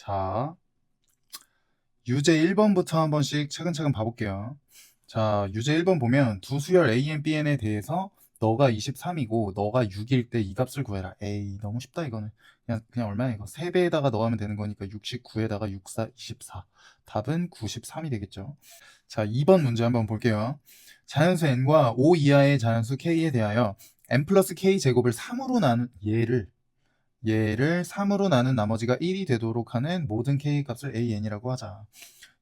자, 유제 1번부터 한 번씩 차근차근 봐볼게요. 자, 유제 1번 보면 두 수열 A, Bn에 대해서 너가 23이고 너가 6일 때 이 값을 구해라. 에이, 너무 쉽다 이거는. 그냥 얼마야 이거. 3배에다가 넣으면 되는 거니까 69에다가 64, 24. 답은 93이 되겠죠. 자, 2번 문제 한번 볼게요. 자연수 n과 5 이하의 자연수 k에 대하여 n 플러스 k 제곱을 3으로 나눈 얘를 3으로 나눈 나머지가 1이 되도록 하는 모든 k 값을 an이라고 하자.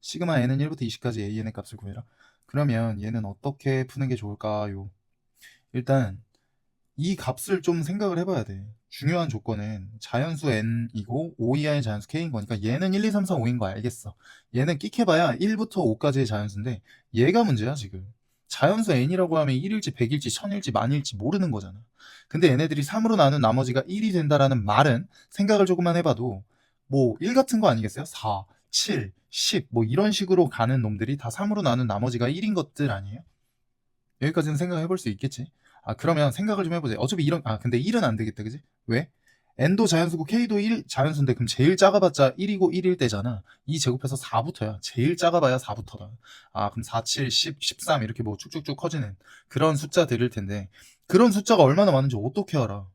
시그마 n은 1부터 20까지 an의 값을 구해라. 그러면 얘는 어떻게 푸는 게 좋을까요? 일단 이 값을 좀 생각을 해봐야 돼. 중요한 조건은 자연수 n이고 5 이하의 자연수 k인 거니까 얘는 1, 2, 3, 4, 5인 거 알겠어. 얘는 끽해봐야 1부터 5까지의 자연수인데 얘가 문제야 지금. 자연수 n이라고 하면 1일지 100일지 1000일지 만일지 모르는 거잖아. 근데 얘네들이 3으로 나눈 나머지가 1이 된다라는 말은 생각을 조금만 해봐도 뭐 1 같은 거 아니겠어요? 4, 7, 10 뭐 이런 식으로 가는 놈들이 다 3으로 나눈 나머지가 1인 것들 아니에요? 여기까지는 생각해 볼 수 있겠지. 그러면 생각을 좀 해보자. 어차피 근데 1은 안 되겠다, 그지? 왜? n도 자연수고 k도 1 자연수인데 그럼 제일 작아봤자 1이고 1일 때잖아. 이 제곱해서 4부터야. 제일 작아봐야 4부터다. 그럼 4, 7, 10, 13 이렇게 뭐 쭉쭉쭉 커지는 그런 숫자들일 텐데 그런 숫자가 얼마나 많은지 어떻게 알아?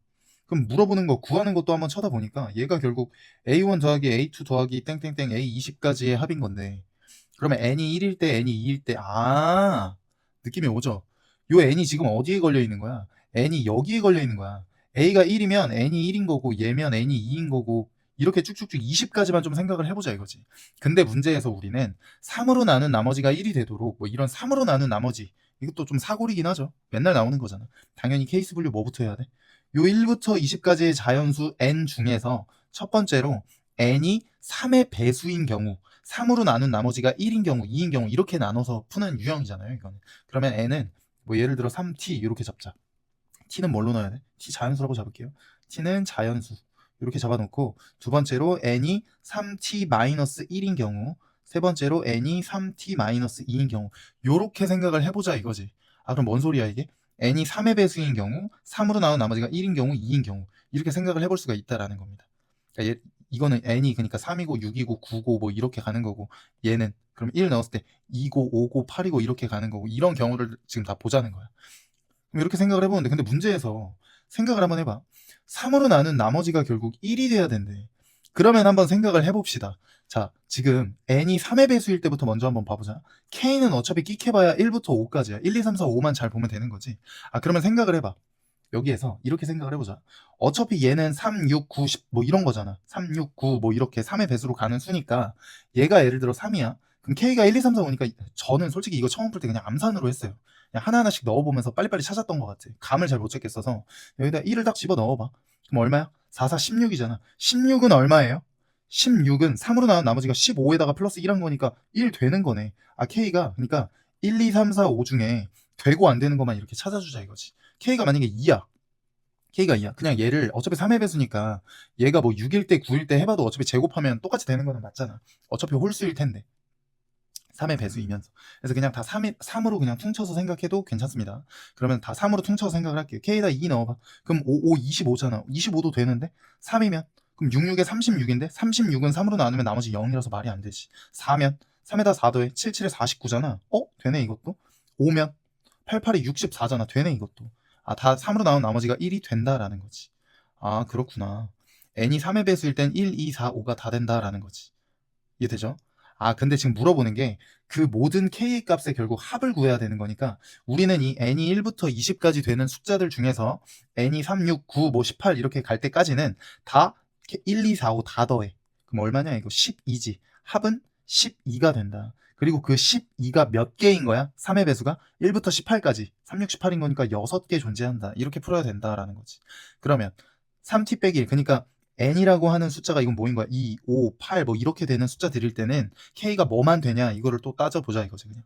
그럼 물어보는 거 구하는 것도 한번 쳐다보니까 얘가 결국 a1 더하기 a2 더하기 땡땡땡 a20까지의 합인 건데 그러면 n이 1일 때 n이 2일 때 느낌이 오죠? 요 n이 지금 어디에 걸려 있는 거야? n이 여기에 걸려 있는 거야. a가 1이면 n이 1인 거고 얘면 n이 2인 거고 이렇게 쭉쭉쭉 20까지만 좀 생각을 해보자 이거지. 근데 문제에서 우리는 3으로 나눈 나머지가 1이 되도록 뭐 이런 3으로 나눈 나머지 이것도 좀 사고리긴 하죠. 맨날 나오는 거잖아. 당연히 케이스 분류 뭐부터 해야 돼? 요 1부터 20까지의 자연수 n 중에서 첫 번째로 n이 3의 배수인 경우 3으로 나눈 나머지가 1인 경우, 2인 경우 이렇게 나눠서 푸는 유형이잖아요. 이거는. 그러면 n은 뭐 예를 들어 3t 이렇게 잡자. t는 뭘로 넣어야 돼? t 자연수라고 잡을게요. t는 자연수 이렇게 잡아놓고 두 번째로 n이 3t-1인 경우 세 번째로 n이 3t-2인 경우 요렇게 생각을 해보자 이거지. 그럼 뭔 소리야 이게? n이 3의 배수인 경우 3으로 나온 나머지가 1인 경우 2인 경우 이렇게 생각을 해볼 수가 있다라는 겁니다. 그러니까 이거는 n이 그러니까 3이고 6이고 9고 뭐 이렇게 가는 거고 얘는 그럼 1 넣었을 때 2고 5고 8이고 이렇게 가는 거고 이런 경우를 지금 다 보자는 거야. 그럼 이렇게 생각을 해보는데 근데 문제에서 생각을 한번 해봐. 3으로 나눈 나머지가 결국 1이 돼야 된대. 그러면 한번 생각을 해봅시다. 자, 지금 n이 3의 배수일 때부터 먼저 한번 봐보자. k는 어차피 끽해봐야 1부터 5까지야. 1, 2, 3, 4, 5만 잘 보면 되는 거지. 그러면 생각을 해봐. 여기에서 이렇게 생각을 해보자. 어차피 얘는 3, 6, 9, 10 뭐 이런 거잖아. 3, 6, 9 뭐 이렇게 3의 배수로 가는 수니까 얘가 예를 들어 3이야. 그럼 K가 1, 2, 3, 4, 5니까 저는 솔직히 이거 처음 풀 때 그냥 암산으로 했어요. 그냥 하나하나씩 넣어보면서 빨리빨리 찾았던 것 같아. 감을 잘 못 잡겠어서 여기다 1을 딱 집어 넣어봐. 그럼 얼마야? 4, 4, 16이잖아. 16은 얼마예요? 16은 3으로 나온 나머지가 15에다가 플러스 1한 거니까 1 되는 거네. K가 그러니까 1, 2, 3, 4, 5 중에 되고 안 되는 것만 이렇게 찾아주자 이거지. K가 만약에 2야. K가 2야. 그냥 얘를 어차피 3의 배수니까 얘가 뭐 6일 때 9일 때 해봐도 어차피 제곱하면 똑같이 되는 거는 맞잖아. 어차피 홀수일 텐데. 3의 배수이면서. 그래서 그냥 다 3으로 그냥 퉁쳐서 생각해도 괜찮습니다. 그러면 다 3으로 퉁쳐서 생각을 할게요. K에다 2 넣어봐. 그럼 5, 25잖아. 25도 되는데? 3이면? 그럼 6, 6에 36인데? 36은 3으로 나누면 나머지 0이라서 말이 안 되지. 4면? 3에다 4 더해. 7, 7에 49잖아. 되네 이것도. 5면? 8, 8이 64잖아. 되네 이것도. 다 3으로 나온 나머지가 1이 된다라는 거지. 그렇구나. n이 3의 배수일 땐 1, 2, 4, 5가 다 된다라는 거지. 이해되죠? 근데 지금 물어보는 게 그 모든 k의 값의 결국 합을 구해야 되는 거니까 우리는 이 n이 1부터 20까지 되는 숫자들 중에서 n이 3, 6, 9, 뭐 18 이렇게 갈 때까지는 다 1, 2, 4, 5 다 더해. 그럼 얼마냐? 이거 12지. 합은 12가 된다. 그리고 그 12가 몇 개인 거야? 3의 배수가 1부터 18까지 3, 6, 18인 거니까 6개 존재한다. 이렇게 풀어야 된다라는 거지. 그러면 3t 빼기 1 그러니까 n이라고 하는 숫자가 이건 뭐인 거야? 2, 5, 8 뭐 이렇게 되는 숫자 드릴 때는 k가 뭐만 되냐 이거를 또 따져보자 이거지 그냥.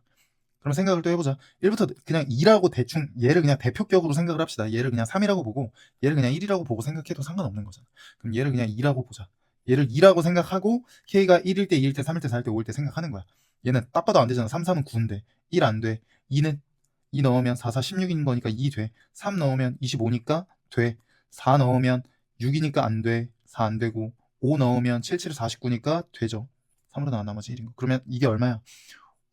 그럼 생각을 또 해보자. 1부터 그냥 2라고 대충 얘를 그냥 대표격으로 생각을 합시다. 얘를 그냥 3이라고 보고 얘를 그냥 1이라고 보고 생각해도 상관없는 거잖아. 그럼 얘를 그냥 2라고 보자. 얘를 2라고 생각하고 k가 1일 때, 2일 때, 3일 때, 4일 때, 5일 때 생각하는 거야. 얘는 딱 봐도 안 되잖아. 3, 3은 9인데 1 안 돼. 2는 2 넣으면 4, 4, 16인 거니까 2 돼. 3 넣으면 25니까 돼. 4 넣으면 6이니까 안 돼. 4 안 되고 5 넣으면 7, 7에 49니까 되죠. 3으로 나온 나머지 1인 거. 그러면 이게 얼마야?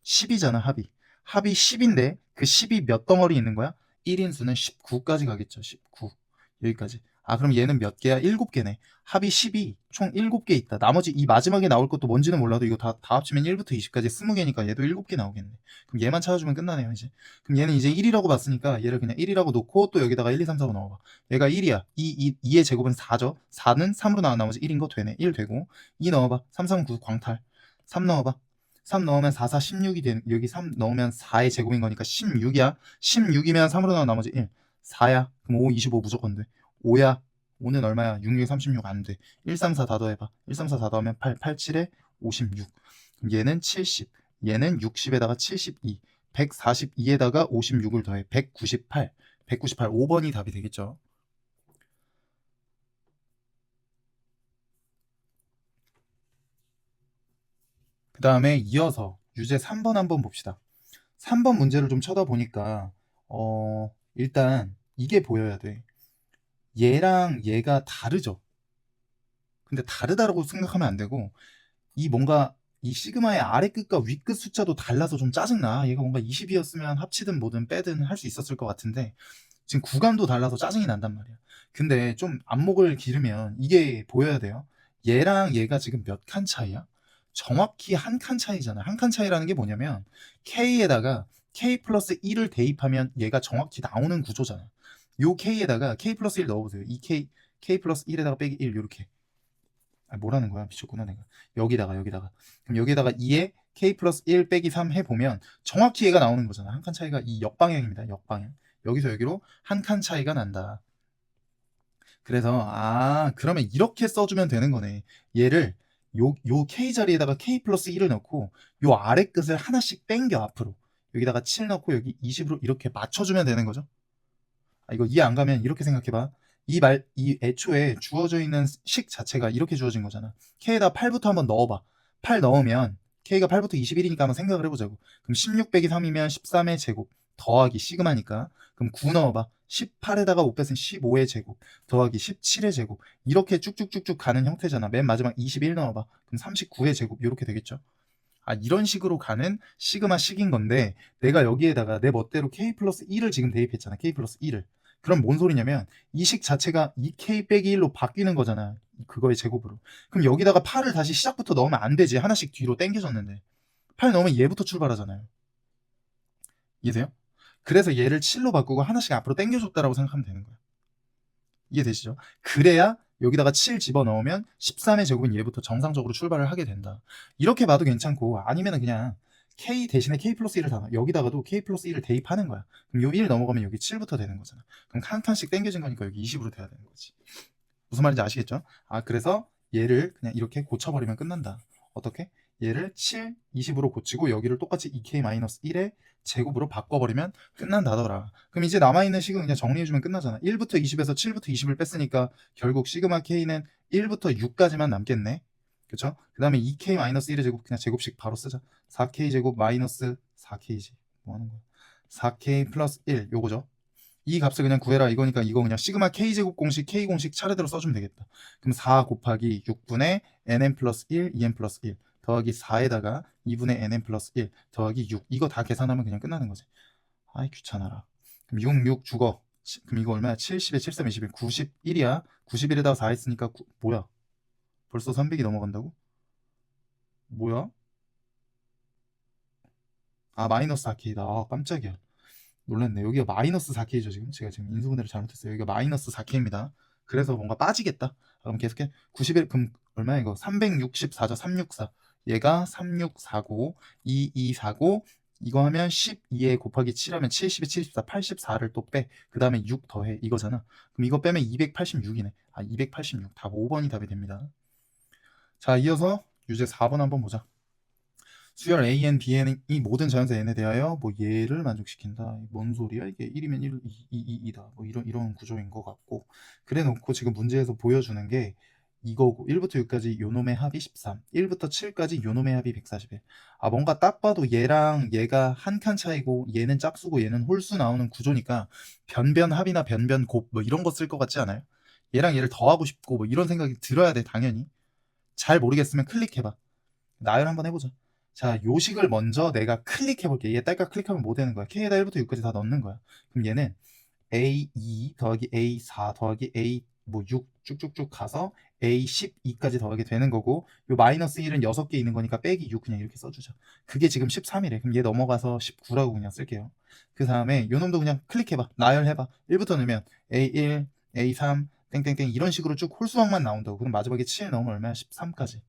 10이잖아, 합이. 합이 10인데 그 10이 몇 덩어리 있는 거야? 1인수는 19까지 가겠죠. 19. 여기까지. 아, 그럼 얘는 몇 개야? 7개네. 합이 10이 총 7개 있다. 나머지 이 마지막에 나올 것도 뭔지는 몰라도 이거 다 합치면 1부터 20까지 20개니까 얘도 7개 나오겠네. 그럼 얘만 찾아주면 끝나네요, 이제. 그럼 얘는 이제 1이라고 봤으니까 얘를 그냥 1이라고 놓고 또 여기다가 1, 2, 3, 4, 5 넣어봐. 얘가 1이야. 2의 제곱은 4죠. 4는 3으로 나온 나머지 1인 거 되네. 1 되고. 2 넣어봐. 3, 3, 9 광탈. 3 넣어봐. 3 넣으면 4, 4, 16이 되는, 여기 3 넣으면 4의 제곱인 거니까 16이야. 16이면 3으로 나온 나머지 1. 4야. 그럼 5, 25 무조건 돼. 5야. 5는 얼마야? 6, 6, 36 안 돼. 1, 3, 4 다 더해봐. 1, 3, 4 다 더하면 8, 8, 7에 56. 그럼 얘는 70. 얘는 60에다가 72. 142에다가 56을 더해. 198. 198. 5번이 답이 되겠죠. 그 다음에 이어서 유제 3번 한번 봅시다. 3번 문제를 좀 쳐다보니까 일단 이게 보여야 돼. 얘랑 얘가 다르죠. 근데 다르다고 생각하면 안 되고 이 뭔가 이 시그마의 아래 끝과 위 끝 숫자도 달라서 좀 짜증나. 얘가 뭔가 20이었으면 합치든 뭐든 빼든 할 수 있었을 것 같은데 지금 구간도 달라서 짜증이 난단 말이야. 근데 좀 안목을 기르면 이게 보여야 돼요. 얘랑 얘가 지금 몇 칸 차이야? 정확히 한 칸 차이잖아. 한 칸 차이라는 게 뭐냐면 K에다가 K 플러스 1을 대입하면 얘가 정확히 나오는 구조잖아. 요 K에다가 K 플러스 1 넣어보세요. 이 K 플러스 1에다가 빼기 1 요렇게. 아, 뭐라는 거야? 미쳤구나 내가. 여기다가 그럼 여기다가 2에 K 플러스 1 빼기 3 해보면 정확히 얘가 나오는 거잖아. 한 칸 차이가 이 역방향입니다. 역방향. 여기서 여기로 한 칸 차이가 난다. 그래서 그러면 이렇게 써주면 되는 거네. 얘를 요 K 자리에다가 K 플러스 1을 넣고 요 아래 끝을 하나씩 땡겨 앞으로. 여기다가 7 넣고 여기 20으로 이렇게 맞춰주면 되는 거죠. 이거 이해 안 가면 이렇게 생각해봐. 이 애초에 주어져 있는 식 자체가 이렇게 주어진 거잖아. K에다 8부터 한번 넣어봐. 8 넣으면 K가 8부터 21이니까 한번 생각을 해보자고. 그럼 16 빼기 3이면 13의 제곱 더하기 시그마니까. 그럼 9 넣어봐. 18에다가 5 뺐으면 15의 제곱 더하기 17의 제곱 이렇게 쭉쭉쭉쭉 가는 형태잖아. 맨 마지막 21 넣어봐. 그럼 39의 제곱 이렇게 되겠죠. 이런 식으로 가는 시그마 식인 건데 내가 여기에다가 내 멋대로 K 플러스 1을 지금 대입했잖아. K 플러스 1을. 그럼 뭔 소리냐면 이 식 자체가 2K 빼기 1로 바뀌는 거잖아. 그거의 제곱으로. 그럼 여기다가 8을 다시 시작부터 넣으면 안 되지. 하나씩 뒤로 당겨졌는데. 8 넣으면 얘부터 출발하잖아요. 이해돼요? 그래서 얘를 7로 바꾸고 하나씩 앞으로 당겨줬다라고 생각하면 되는 거야. 이해되시죠? 그래야 여기다가 7 집어넣으면 13의 제곱은 얘부터 정상적으로 출발을 하게 된다. 이렇게 봐도 괜찮고 아니면 그냥 K 대신에 K 플러스 1을 다 여기다가도 K 플러스 1을 대입하는 거야. 그럼 요 1 넘어가면 여기 7부터 되는 거잖아. 그럼 한 칸씩 당겨진 거니까 여기 20으로 돼야 되는 거지. 무슨 말인지 아시겠죠? 그래서 얘를 그냥 이렇게 고쳐버리면 끝난다. 어떻게? 얘를 7, 20으로 고치고 여기를 똑같이 2K-1의 제곱으로 바꿔버리면 끝난다더라. 그럼 이제 남아있는 식은 그냥 정리해주면 끝나잖아. 1부터 20에서 7부터 20을 뺐으니까 결국 시그마 K는 1부터 6까지만 남겠네. 그쵸? 그 다음에 2K-1의 제곱 그냥 제곱식 바로 쓰자. 4K 제곱 마이너스 4K지. 뭐 하는 거야? 4K 플러스 1 요거죠. 이 값을 그냥 구해라 이거니까 이거 그냥 시그마 K제곱 공식 K 공식 차례대로 써주면 되겠다. 그럼 4 곱하기 6분의 nn 플러스 1 2n 플러스 1 더하기 4에다가 2분의 nn 플러스 1 더하기 6 이거 다 계산하면 그냥 끝나는 거지. 아이 귀찮아라. 그럼 6, 6 죽어. 그럼 이거 얼마야? 70에 7, 3, 21 91이야. 91에다가 4 했으니까 뭐야? 벌써 300이 넘어간다고? 뭐야? 마이너스 4K다. 깜짝이야. 놀랐네. 여기가 마이너스 4K죠, 지금. 제가 지금 인수분해를 잘못했어요. 여기가 마이너스 4K입니다. 그래서 뭔가 빠지겠다. 그럼 계속해. 91, 그럼 얼마야, 이거? 364죠, 364. 얘가 3649, 2249, 이거 하면 12에 곱하기 7 하면 70에 74, 84를 또 빼. 그 다음에 6 더해. 이거잖아. 그럼 이거 빼면 286이네. 286. 답 5번이 답이 됩니다. 자, 이어서 유제 4번 한번 보자. 수열 AN, BN은 이 모든 자연수 N에 대하여 뭐 얘를 만족시킨다. 뭔 소리야? 이게 1이면 1, 2다. 뭐 이런 구조인 것 같고. 그래 놓고 지금 문제에서 보여주는 게 이거고 1부터 6까지 요놈의 합이 13, 1부터 7까지 요놈의 합이 141. 뭔가 딱 봐도 얘랑 얘가 한 칸 차이고 얘는 짝수고 얘는 홀수 나오는 구조니까 변변합이나 변변곱 뭐 이런 거 쓸 것 같지 않아요? 얘랑 얘를 더하고 싶고 뭐 이런 생각이 들어야 돼, 당연히. 잘 모르겠으면 클릭해봐. 나열 한번 해보자. 자, 요식을 먼저 내가 클릭해볼게. 얘 딸깍 클릭하면 뭐 되는 거야? K에다 1부터 6까지 다 넣는 거야. 그럼 얘는 A2 더하기 A4 더하기 A 뭐 6 쭉쭉쭉 가서 A12까지 더하게 되는 거고, 요 마이너스 1은 6개 있는 거니까 빼기 6 그냥 이렇게 써주자. 그게 지금 13이래. 그럼 얘 넘어가서 19라고 그냥 쓸게요. 그 다음에 요 놈도 그냥 클릭해봐. 나열해봐. 1부터 넣으면 A1, A3, 땡땡땡 이런 식으로 쭉 홀수항만 나온다고. 그럼 마지막에 7 넣으면 얼마야? 13까지.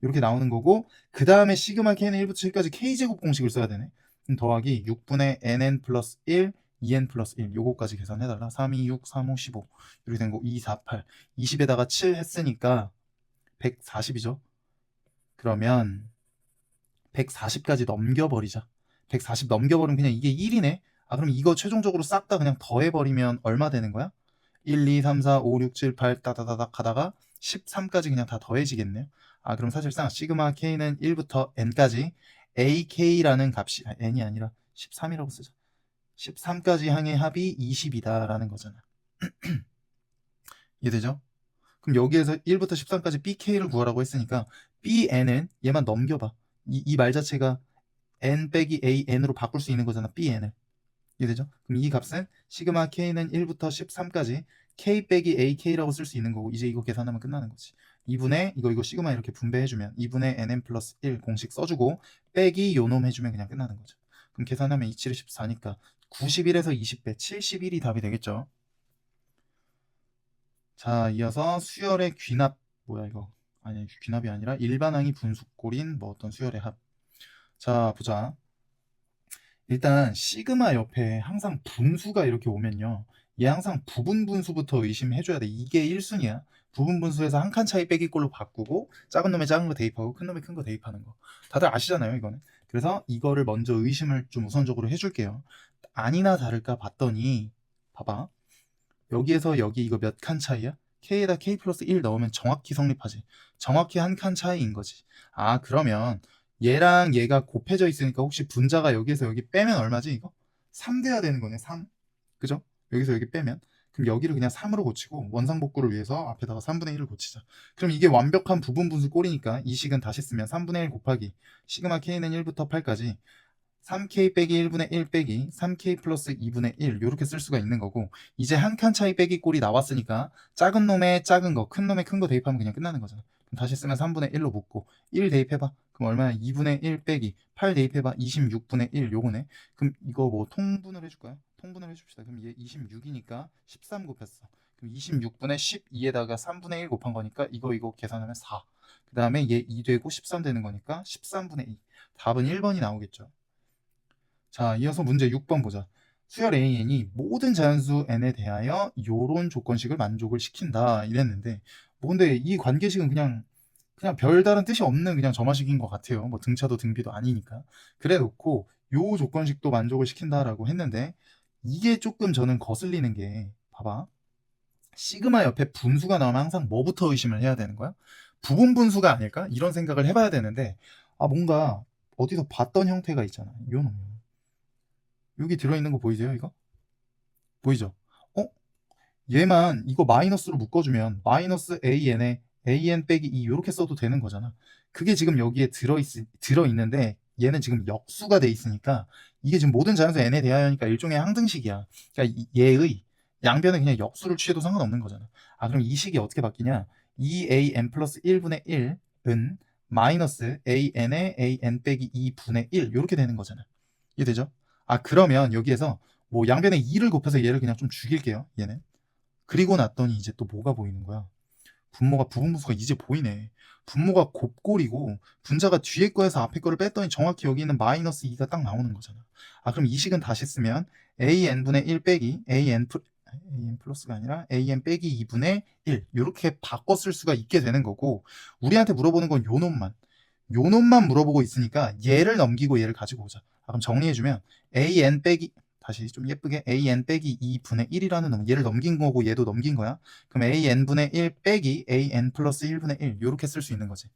이렇게 나오는 거고, 그 다음에 시그마 K는 1부터 7까지 K제곱 공식을 써야 되네. 그럼 더하기 6분의 NN 플러스 1 2n 플러스 1 요거까지 계산해달라. 3, 2, 6, 3, 5, 15 이렇게 된 거 2, 4, 8 20에다가 7 했으니까 140이죠. 그러면 140까지 넘겨버리자. 140 넘겨버리면 그냥 이게 1이네. 아 그럼 이거 최종적으로 싹 다 그냥 더해버리면 얼마 되는 거야? 1, 2, 3, 4, 5, 6, 7, 8 따다다닥 가다가 13까지 그냥 다 더해지겠네요. 아 그럼 사실상 시그마 K는 1부터 N까지 AK라는 값이 N이 아니라 13이라고 쓰자. 13까지 항의 합이 20이다라는 거잖아. 이해되죠? 그럼 여기에서 1부터 13까지 BK를 구하라고 했으니까 BN은 얘만 넘겨봐. 이 말 자체가 N 빼기 AN으로 바꿀 수 있는 거잖아. BN을. 이해되죠? 그럼 이 값은 시그마 K는 1부터 13까지 K 빼기 AK라고 쓸 수 있는 거고, 이제 이거 계산하면 끝나는 거지. 2분의 이거 시그마 이렇게 분배해주면 2분의 NN 플러스 1 공식 써주고 빼기 요놈 해주면 그냥 끝나는 거죠. 그럼 계산하면 27에 14니까 91에서 20배 71이 답이 되겠죠. 자, 이어서 수열의 귀납 뭐야 이거? 아니 귀납이 아니라 일반항이 분수꼴인 뭐 어떤 수열의 합. 자, 보자. 일단 시그마 옆에 항상 분수가 이렇게 오면요, 얘 항상 부분 분수부터 의심해줘야 돼. 이게 1순위야. 부분 분수에서 한 칸 차이 빼기꼴로 바꾸고 작은 놈에 작은 거 대입하고 큰 놈에 큰 거 대입하는 거 다들 아시잖아요 이거는. 그래서 이거를 먼저 의심을 좀 우선적으로 해줄게요. 아니나 다를까 봤더니 봐봐, 여기에서 여기 이거 몇 칸 차이야? K에다 K 플러스 1 넣으면 정확히 성립하지. 정확히 한 칸 차이인 거지. 아 그러면 얘랑 얘가 곱해져 있으니까 혹시 분자가 여기에서 여기 빼면 얼마지 이거? 3 돼야 되는 거네. 3. 그죠? 여기서 여기 빼면. 그럼 여기를 그냥 3으로 고치고 원상복구를 위해서 앞에다가 3분의 1을 고치자. 그럼 이게 완벽한 부분 분수 꼴이니까 이 식은 다시 쓰면 3분의 1 곱하기 시그마 K는 1부터 8까지 3K 빼기 1분의 1 빼기 3K 플러스 2분의 1 이렇게 쓸 수가 있는 거고, 이제 한 칸 차이 빼기 꼴이 나왔으니까 작은 놈에 작은 거, 큰 놈에 큰 거 대입하면 그냥 끝나는 거잖아. 그럼 다시 쓰면 3분의 1로 묶고 1 대입해봐. 그럼 얼마야? 2분의 1 빼기 8 대입해봐. 26분의 1 요거네. 그럼 이거 뭐 통분을 해줄까요? 통분을 해줍시다. 그럼 얘 26이니까 13 곱했어. 그럼 26분의 12에다가 3분의 1 곱한 거니까 이거 계산하면 4. 그 다음에 얘 2 되고 13 되는 거니까 13분의 2. 답은 1번이 나오겠죠. 자, 이어서 문제 6번 보자. 수열 AN이 모든 자연수 N에 대하여 요런 조건식을 만족을 시킨다 이랬는데, 뭐 근데 이 관계식은 그냥 별다른 뜻이 없는 그냥 점화식인 것 같아요. 뭐 등차도 등비도 아니니까. 그래 놓고 요 조건식도 만족을 시킨다라고 했는데, 이게 조금 저는 거슬리는 게, 봐봐, 시그마 옆에 분수가 나오면 항상 뭐부터 의심을 해야 되는 거야? 부분 분수가 아닐까? 이런 생각을 해봐야 되는데, 아 뭔가 어디서 봤던 형태가 있잖아. 요 놈. 여기 들어있는 거 보이세요 이거? 보이죠? 어? 얘만 이거 마이너스로 묶어주면 마이너스 AN에 AN 빼기 2 이렇게 써도 되는 거잖아. 그게 지금 여기에 들어있는데 얘는 지금 역수가 돼 있으니까 이게 지금 모든 자연수 N에 대하여니까 일종의 항등식이야. 그러니까 얘의 양변에 그냥 역수를 취해도 상관없는 거잖아. 아 그럼 이 식이 어떻게 바뀌냐? 2AN 플러스 1분의 1은 마이너스 AN에 AN 빼기 2분의 1 이렇게 되는 거잖아. 이해되죠? 아 그러면 여기에서 뭐 양변에 2를 곱해서 얘를 그냥 좀 죽일게요. 얘는. 그리고 났더니 이제 또 뭐가 보이는 거야? 부분분수가 이제 보이네. 분모가 곱꼴이고 분자가 뒤에 거에서 앞에 거를 뺐더니 정확히 여기 있는 마이너스 2가 딱 나오는 거잖아. 아 그럼 이 식은 다시 쓰면 AN분의 1 빼기 AN 플러스가 아니라 AN 빼기 2분의 1 이렇게 바꿔 쓸 수가 있게 되는 거고, 우리한테 물어보는 건 요 놈만 물어보고 있으니까 얘를 넘기고 얘를 가지고 오자. 아, 그럼 정리해주면 AN 빼기, 다시 좀 예쁘게 AN 빼기 2분의 1이라는 놈, 얘를 넘긴 거고 얘도 넘긴 거야. 그럼 AN분의 1 빼기 AN 플러스 1분의 1 이렇게 쓸 수 있는 거지.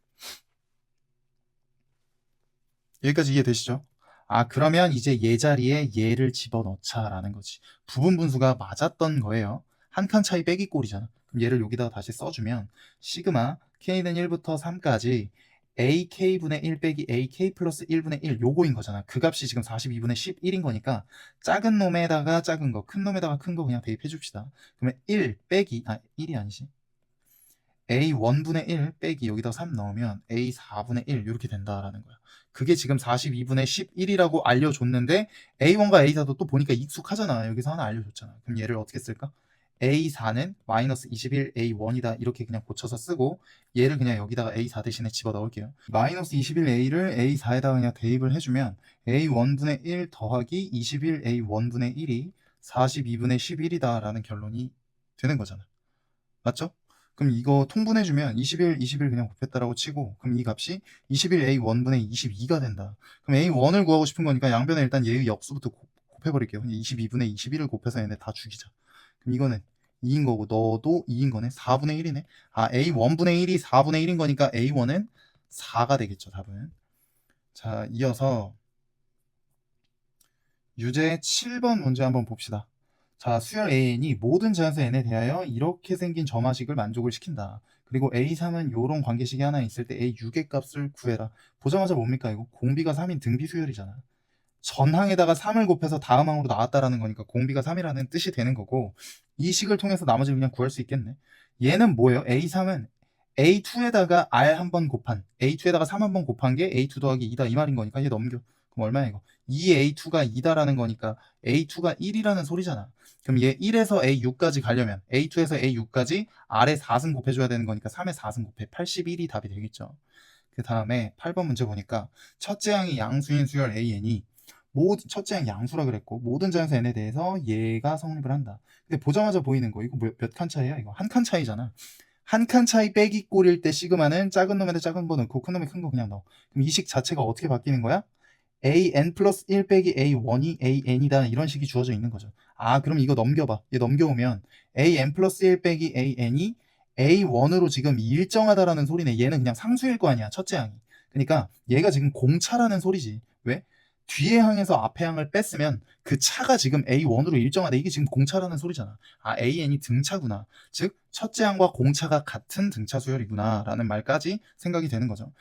여기까지 이해되시죠? 아 그러면 이제 얘 자리에 얘를 집어넣자라는 거지. 부분 분수가 맞았던 거예요. 한 칸 차이 빼기 꼴이잖아. 그럼 얘를 여기다가 다시 써주면 시그마 k는 1부터 3까지 ak분의 1 빼기 ak 플러스 1분의 1 요거인 거잖아. 그 값이 지금 42분의 11인 거니까 작은 놈에다가 작은 거, 큰 놈에다가 큰 거 그냥 대입해 줍시다. 그러면 1 빼기 1이 아니지. a1분의 1 빼기 여기다 3 넣으면 a4분의 1 이렇게 된다라는 거야. 그게 지금 42분의 11이라고 알려줬는데 a1과 a4도 또 보니까 익숙하잖아. 여기서 하나 알려줬잖아. 그럼 얘를 어떻게 쓸까? a4는 마이너스 21 a1이다 이렇게 그냥 고쳐서 쓰고 얘를 그냥 여기다가 a4 대신에 집어넣을게요. 마이너스 21a를 a4에다가 그냥 대입을 해주면 a1분의 1 더하기 21 a1분의 1이 42분의 11이다 라는 결론이 되는 거잖아. 맞죠? 그럼 이거 통분해주면 21 그냥 곱했다라고 치고 그럼 이 값이 21a1분의 22가 된다. 그럼 a1을 구하고 싶은 거니까 양변에 일단 얘의 역수부터 곱해버릴게요. 22분의 21을 곱해서 얘네 다 죽이자. 그럼 이거는 2인 거고 너도 2인 거네. 4분의 1이네. a1분의 1이 4분의 1인 거니까 a1은 4가 되겠죠. 답은. 자, 이어서 유제 7번 문제 한번 봅시다. 자, 수열 AN이 모든 자연수 N에 대하여 이렇게 생긴 점화식을 만족을 시킨다. 그리고 A3은 이런 관계식이 하나 있을 때 A6의 값을 구해라. 보자마자 뭡니까 이거? 공비가 3인 등비 수열이잖아. 전항에다가 3을 곱해서 다음 항으로 나왔다라는 거니까 공비가 3이라는 뜻이 되는 거고 이 식을 통해서 나머지를 그냥 구할 수 있겠네. 얘는 뭐예요? A3은 A2에다가 R 한 번 곱한 A2에다가 3 한 번 곱한 게 A2 더하기 2다 이 말인 거니까 얘 넘겨. 그럼 얼마야 이거? 2A2가 2다라는 거니까 A2가 1이라는 소리잖아. 그럼 얘 1에서 A6까지 가려면 A2에서 A6까지 R에 4승 곱해줘야 되는 거니까 3에 4승 곱해 81이 답이 되겠죠. 그 다음에 8번 문제 보니까 첫째 항이 양수인 수열 AN이 첫째 항 양수라 그랬고 모든 자연수 N에 대해서 얘가 성립을 한다. 근데 보자마자 보이는 거 이거 몇 칸 차이야? 이거 한 칸 차이잖아. 한 칸 차이 빼기 꼴일 때 시그마는 작은 놈에다 작은 거 넣고 큰 놈에 큰 거 그냥 넣어. 그럼 이 식 자체가 어떻게 바뀌는 거야? an 플러스 1 빼기 a1이 an이다 이런 식이 주어져 있는 거죠. 그럼 이거 넘겨봐. 얘 넘겨오면 an 플러스 1 빼기 an이 a1으로 지금 일정하다라는 소리네. 얘는 그냥 상수일 거 아니야. 첫째 항이. 그러니까 얘가 지금 공차라는 소리지. 왜? 뒤에 항에서 앞에 항을 뺐으면 그 차가 지금 A1으로 일정하다. 이게 지금 공차라는 소리잖아. AN이 등차구나. 즉 첫째 항과 공차가 같은 등차 수열이구나 라는 말까지 생각이 되는 거죠.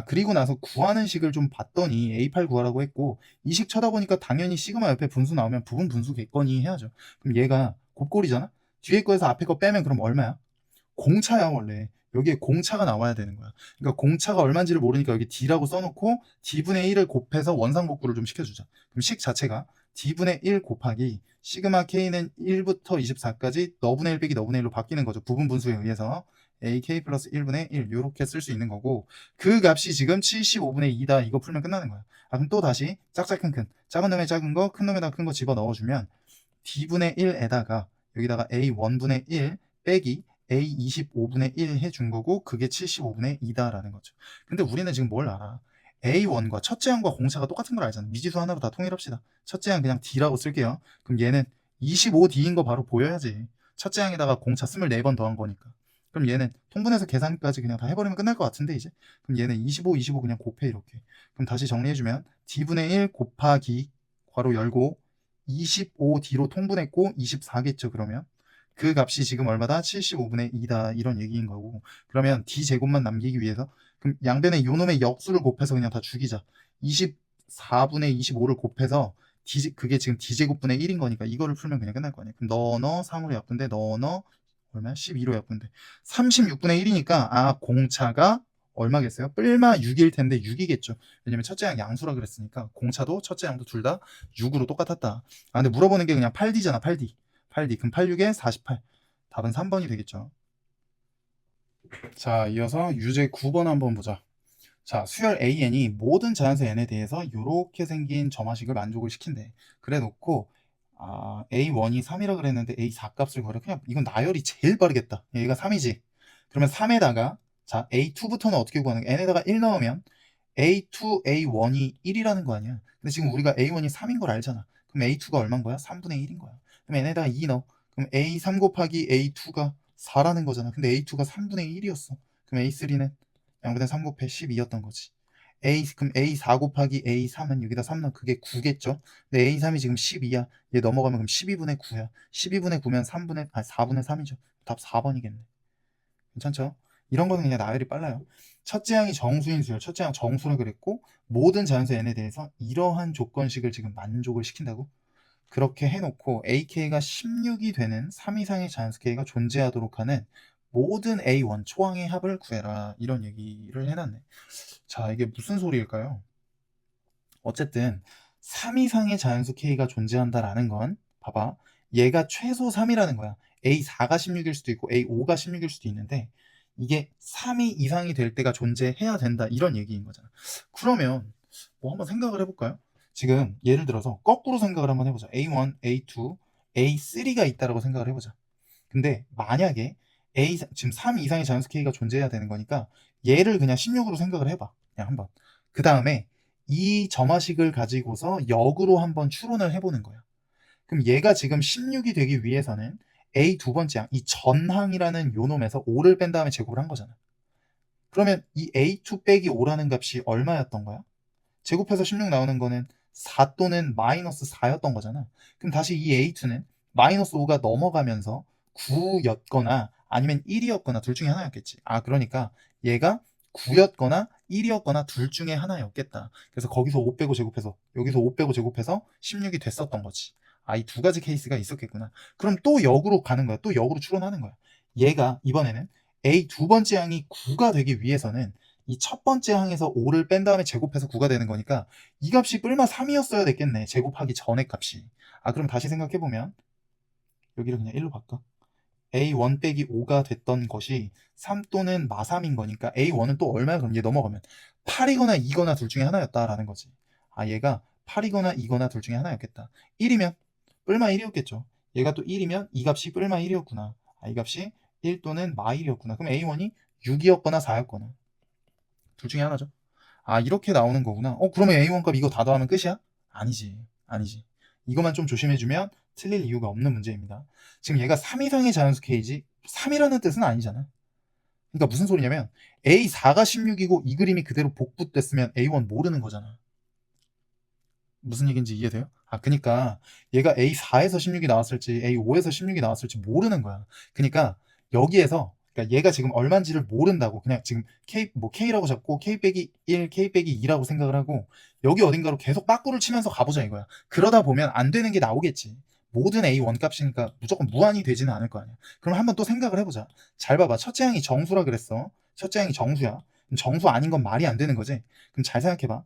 그리고 나서 구하는 식을 좀 봤더니 A8 구하라고 했고 이 식 쳐다보니까 당연히 시그마 옆에 분수 나오면 부분 분수겠거니 해야죠. 그럼 얘가 곱꼴이잖아. 뒤에 거에서 앞에 거 빼면 그럼 얼마야? 공차야 원래. 여기에 공차가 나와야 되는 거야. 그러니까 공차가 얼마인지를 모르니까 여기 D라고 써놓고 D분의 1을 곱해서 원상복구를 좀 시켜주자. 그럼 식 자체가 D분의 1 곱하기 시그마 K는 1부터 24까지 너분의 1 빼기 너분의 1로 바뀌는 거죠. 부분 분수에 의해서 AK 플러스 1분의 1 이렇게 쓸 수 있는 거고 그 값이 지금 75분의 2다. 이거 풀면 끝나는 거야. 그럼 또 다시 짝짝큰큰 작은 놈에 작은 거 큰 놈에다 큰 거 집어넣어주면 D분의 1에다가 여기다가 A1분의 1 빼기 A25분의 1 해준 거고 그게 75분의 2다라는 거죠. 근데 우리는 지금 뭘 알아? A1과 첫째 항과 공차가 똑같은 걸 알잖아. 미지수 하나로 다 통일합시다. 첫째 항 그냥 D라고 쓸게요. 그럼 얘는 25D인 거 바로 보여야지. 첫째 항에다가 공차 24번 더한 거니까. 그럼 얘는 통분해서 계산까지 그냥 다 해버리면 끝날 것 같은데 이제. 그럼 얘는 25 그냥 곱해 이렇게. 그럼 다시 정리해주면 D분의 1 곱하기 괄호 열고 25D로 통분했고 24겠죠 그러면. 그 값이 지금 얼마다? 75분의 2다 이런 얘기인 거고 그러면 D제곱만 남기기 위해서 그럼 양변에 요놈의 역수를 곱해서 그냥 다 죽이자. 24분의 25를 곱해서 그게 지금 D제곱분의 1인 거니까 이거를 풀면 그냥 끝날 거 아니야. 그럼 넣어 3으로 약분돼 넣어 얼마야? 12로 약분돼 36분의 1이니까 공차가 얼마겠어요? 뿔마 6일 텐데 6이겠죠. 왜냐면 첫째 항 양수라 그랬으니까 공차도 첫째 항도 둘 다 6으로 똑같았다. 근데 물어보는 게 그냥 8D잖아 8D. 8D. 그럼 86에 48. 답은 3번이 되겠죠. 자, 이어서 유제 9번 한번 보자. 자, 수열 AN이 모든 자연수 N에 대해서 이렇게 생긴 점화식을 만족을 시킨대. 그래 놓고 A1이 3이라 그랬는데 A4 값을 구하래. 그냥 이건 나열이 제일 빠르겠다. 얘가 3이지. 그러면 3에다가 자, A2부터는 어떻게 구하는 거야? N에다가 1 넣으면 A2, A1이 1이라는 거 아니야. 근데 지금 우리가 A1이 3인 걸 알잖아. 그럼 A2가 얼마인 거야? 3분의 1인 거야. 그럼 N에다가 2 넣어. 그럼 A3 곱하기 A2가 4라는 거잖아. 근데 A2가 3분의 1이었어. 그럼 A3는 양분의 3 곱해 12였던 거지. 그럼 A4 곱하기 A3은 여기다 3 넣어. 그게 9겠죠? 근데 A3이 지금 12야. 얘 넘어가면 그럼 12분의 9야. 12분의 9면 4분의 3이죠. 답 4번이겠네. 괜찮죠? 이런 거는 그냥 나열이 빨라요. 첫째 항이 정수인 수열, 첫째 항 정수라 그랬고 모든 자연수 n에 대해서 이러한 조건식을 지금 만족을 시킨다고? 그렇게 해놓고 AK가 16이 되는 3 이상의 자연수 K가 존재하도록 하는 모든 A1 초항의 합을 구해라. 이런 얘기를 해놨네. 자, 이게 무슨 소리일까요? 어쨌든 3 이상의 자연수 K가 존재한다라는 건 봐봐. 얘가 최소 3이라는 거야. A4가 16일 수도 있고 A5가 16일 수도 있는데 이게 3이 이상이 될 때가 존재해야 된다. 이런 얘기인 거잖아. 그러면 뭐 한번 생각을 해볼까요? 지금 예를 들어서 거꾸로 생각을 한번 해보자. A1, A2, A3가 있다라고 생각을 해보자. 근데 만약에 지금 3 이상의 자연수 K가 존재해야 되는 거니까 얘를 그냥 16으로 생각을 해봐. 그냥 한번. 그 다음에 이 점화식을 가지고서 역으로 한번 추론을 해보는 거야. 그럼 얘가 지금 16이 되기 위해서는 A 두 번째 항, 이 전항이라는 요 놈에서 5를 뺀 다음에 제곱을 한 거잖아. 그러면 이 A2 빼기 5라는 값이 얼마였던 거야? 제곱해서 16 나오는 거는 4 또는 마이너스 4였던 거잖아. 그럼 다시 이 A2는 마이너스 5가 넘어가면서 9였거나 아니면 1이었거나 둘 중에 하나였겠지. 아, 그러니까 얘가 9였거나 1이었거나 둘 중에 하나였겠다. 그래서 거기서 5 빼고 제곱해서 여기서 5 빼고 제곱해서 16이 됐었던 거지. 아, 이 두 가지 케이스가 있었겠구나. 그럼 또 역으로 가는 거야. 또 역으로 추론하는 거야. 얘가 이번에는 A 두 번째 항이 9가 되기 위해서는 이 첫 번째 항에서 5를 뺀 다음에 제곱해서 9가 되는 거니까 이 값이 뿔마 3이었어야 됐겠네. 제곱하기 전의 값이. 아, 그럼 다시 생각해보면 여기를 그냥 1로 바꿔. A1 빼기 5가 됐던 것이 3 또는 마3인 거니까 A1은 또 얼마야? 그럼 얘 넘어가면 8이거나 2거나 둘 중에 하나였다라는 거지. 아, 얘가 8이거나 2거나 둘 중에 하나였겠다. 1이면 뿔마 1이었겠죠. 얘가 또 1이면 이 값이 뿔마 1이었구나. 아, 이 값이 1 또는 마 1이었구나. 그럼 A1이 6이었거나 4였거나 둘 중에 하나죠. 아, 이렇게 나오는 거구나. 그러면 A1 값 이거 다 더하면 끝이야? 아니지. 아니지. 이것만 좀 조심해주면 틀릴 이유가 없는 문제입니다. 지금 얘가 3 이상의 자연수 K지 3이라는 뜻은 아니잖아. 그러니까 무슨 소리냐면 A4가 16이고 이 그림이 그대로 복붙됐으면 A1 모르는 거잖아. 무슨 얘기인지 이해돼요? 아, 그니까 얘가 A4에서 16이 나왔을지 A5에서 16이 나왔을지 모르는 거야. 그니까 여기에서 그러니까 얘가 지금 얼마인지를 모른다고. 그냥 지금 K라고 잡고 K 빼기 1, K 빼기 2라고 생각을 하고 여기 어딘가로 계속 빠꾸를 치면서 가보자 이거야. 그러다 보면 안 되는 게 나오겠지. 모든 A1 값이니까 무조건 무한이 되지는 않을 거 아니야. 그럼 한번 또 생각을 해보자. 잘 봐봐. 첫째 항이 정수라 그랬어. 첫째 항이 정수야. 그럼 정수 아닌 건 말이 안 되는 거지. 그럼 잘 생각해봐.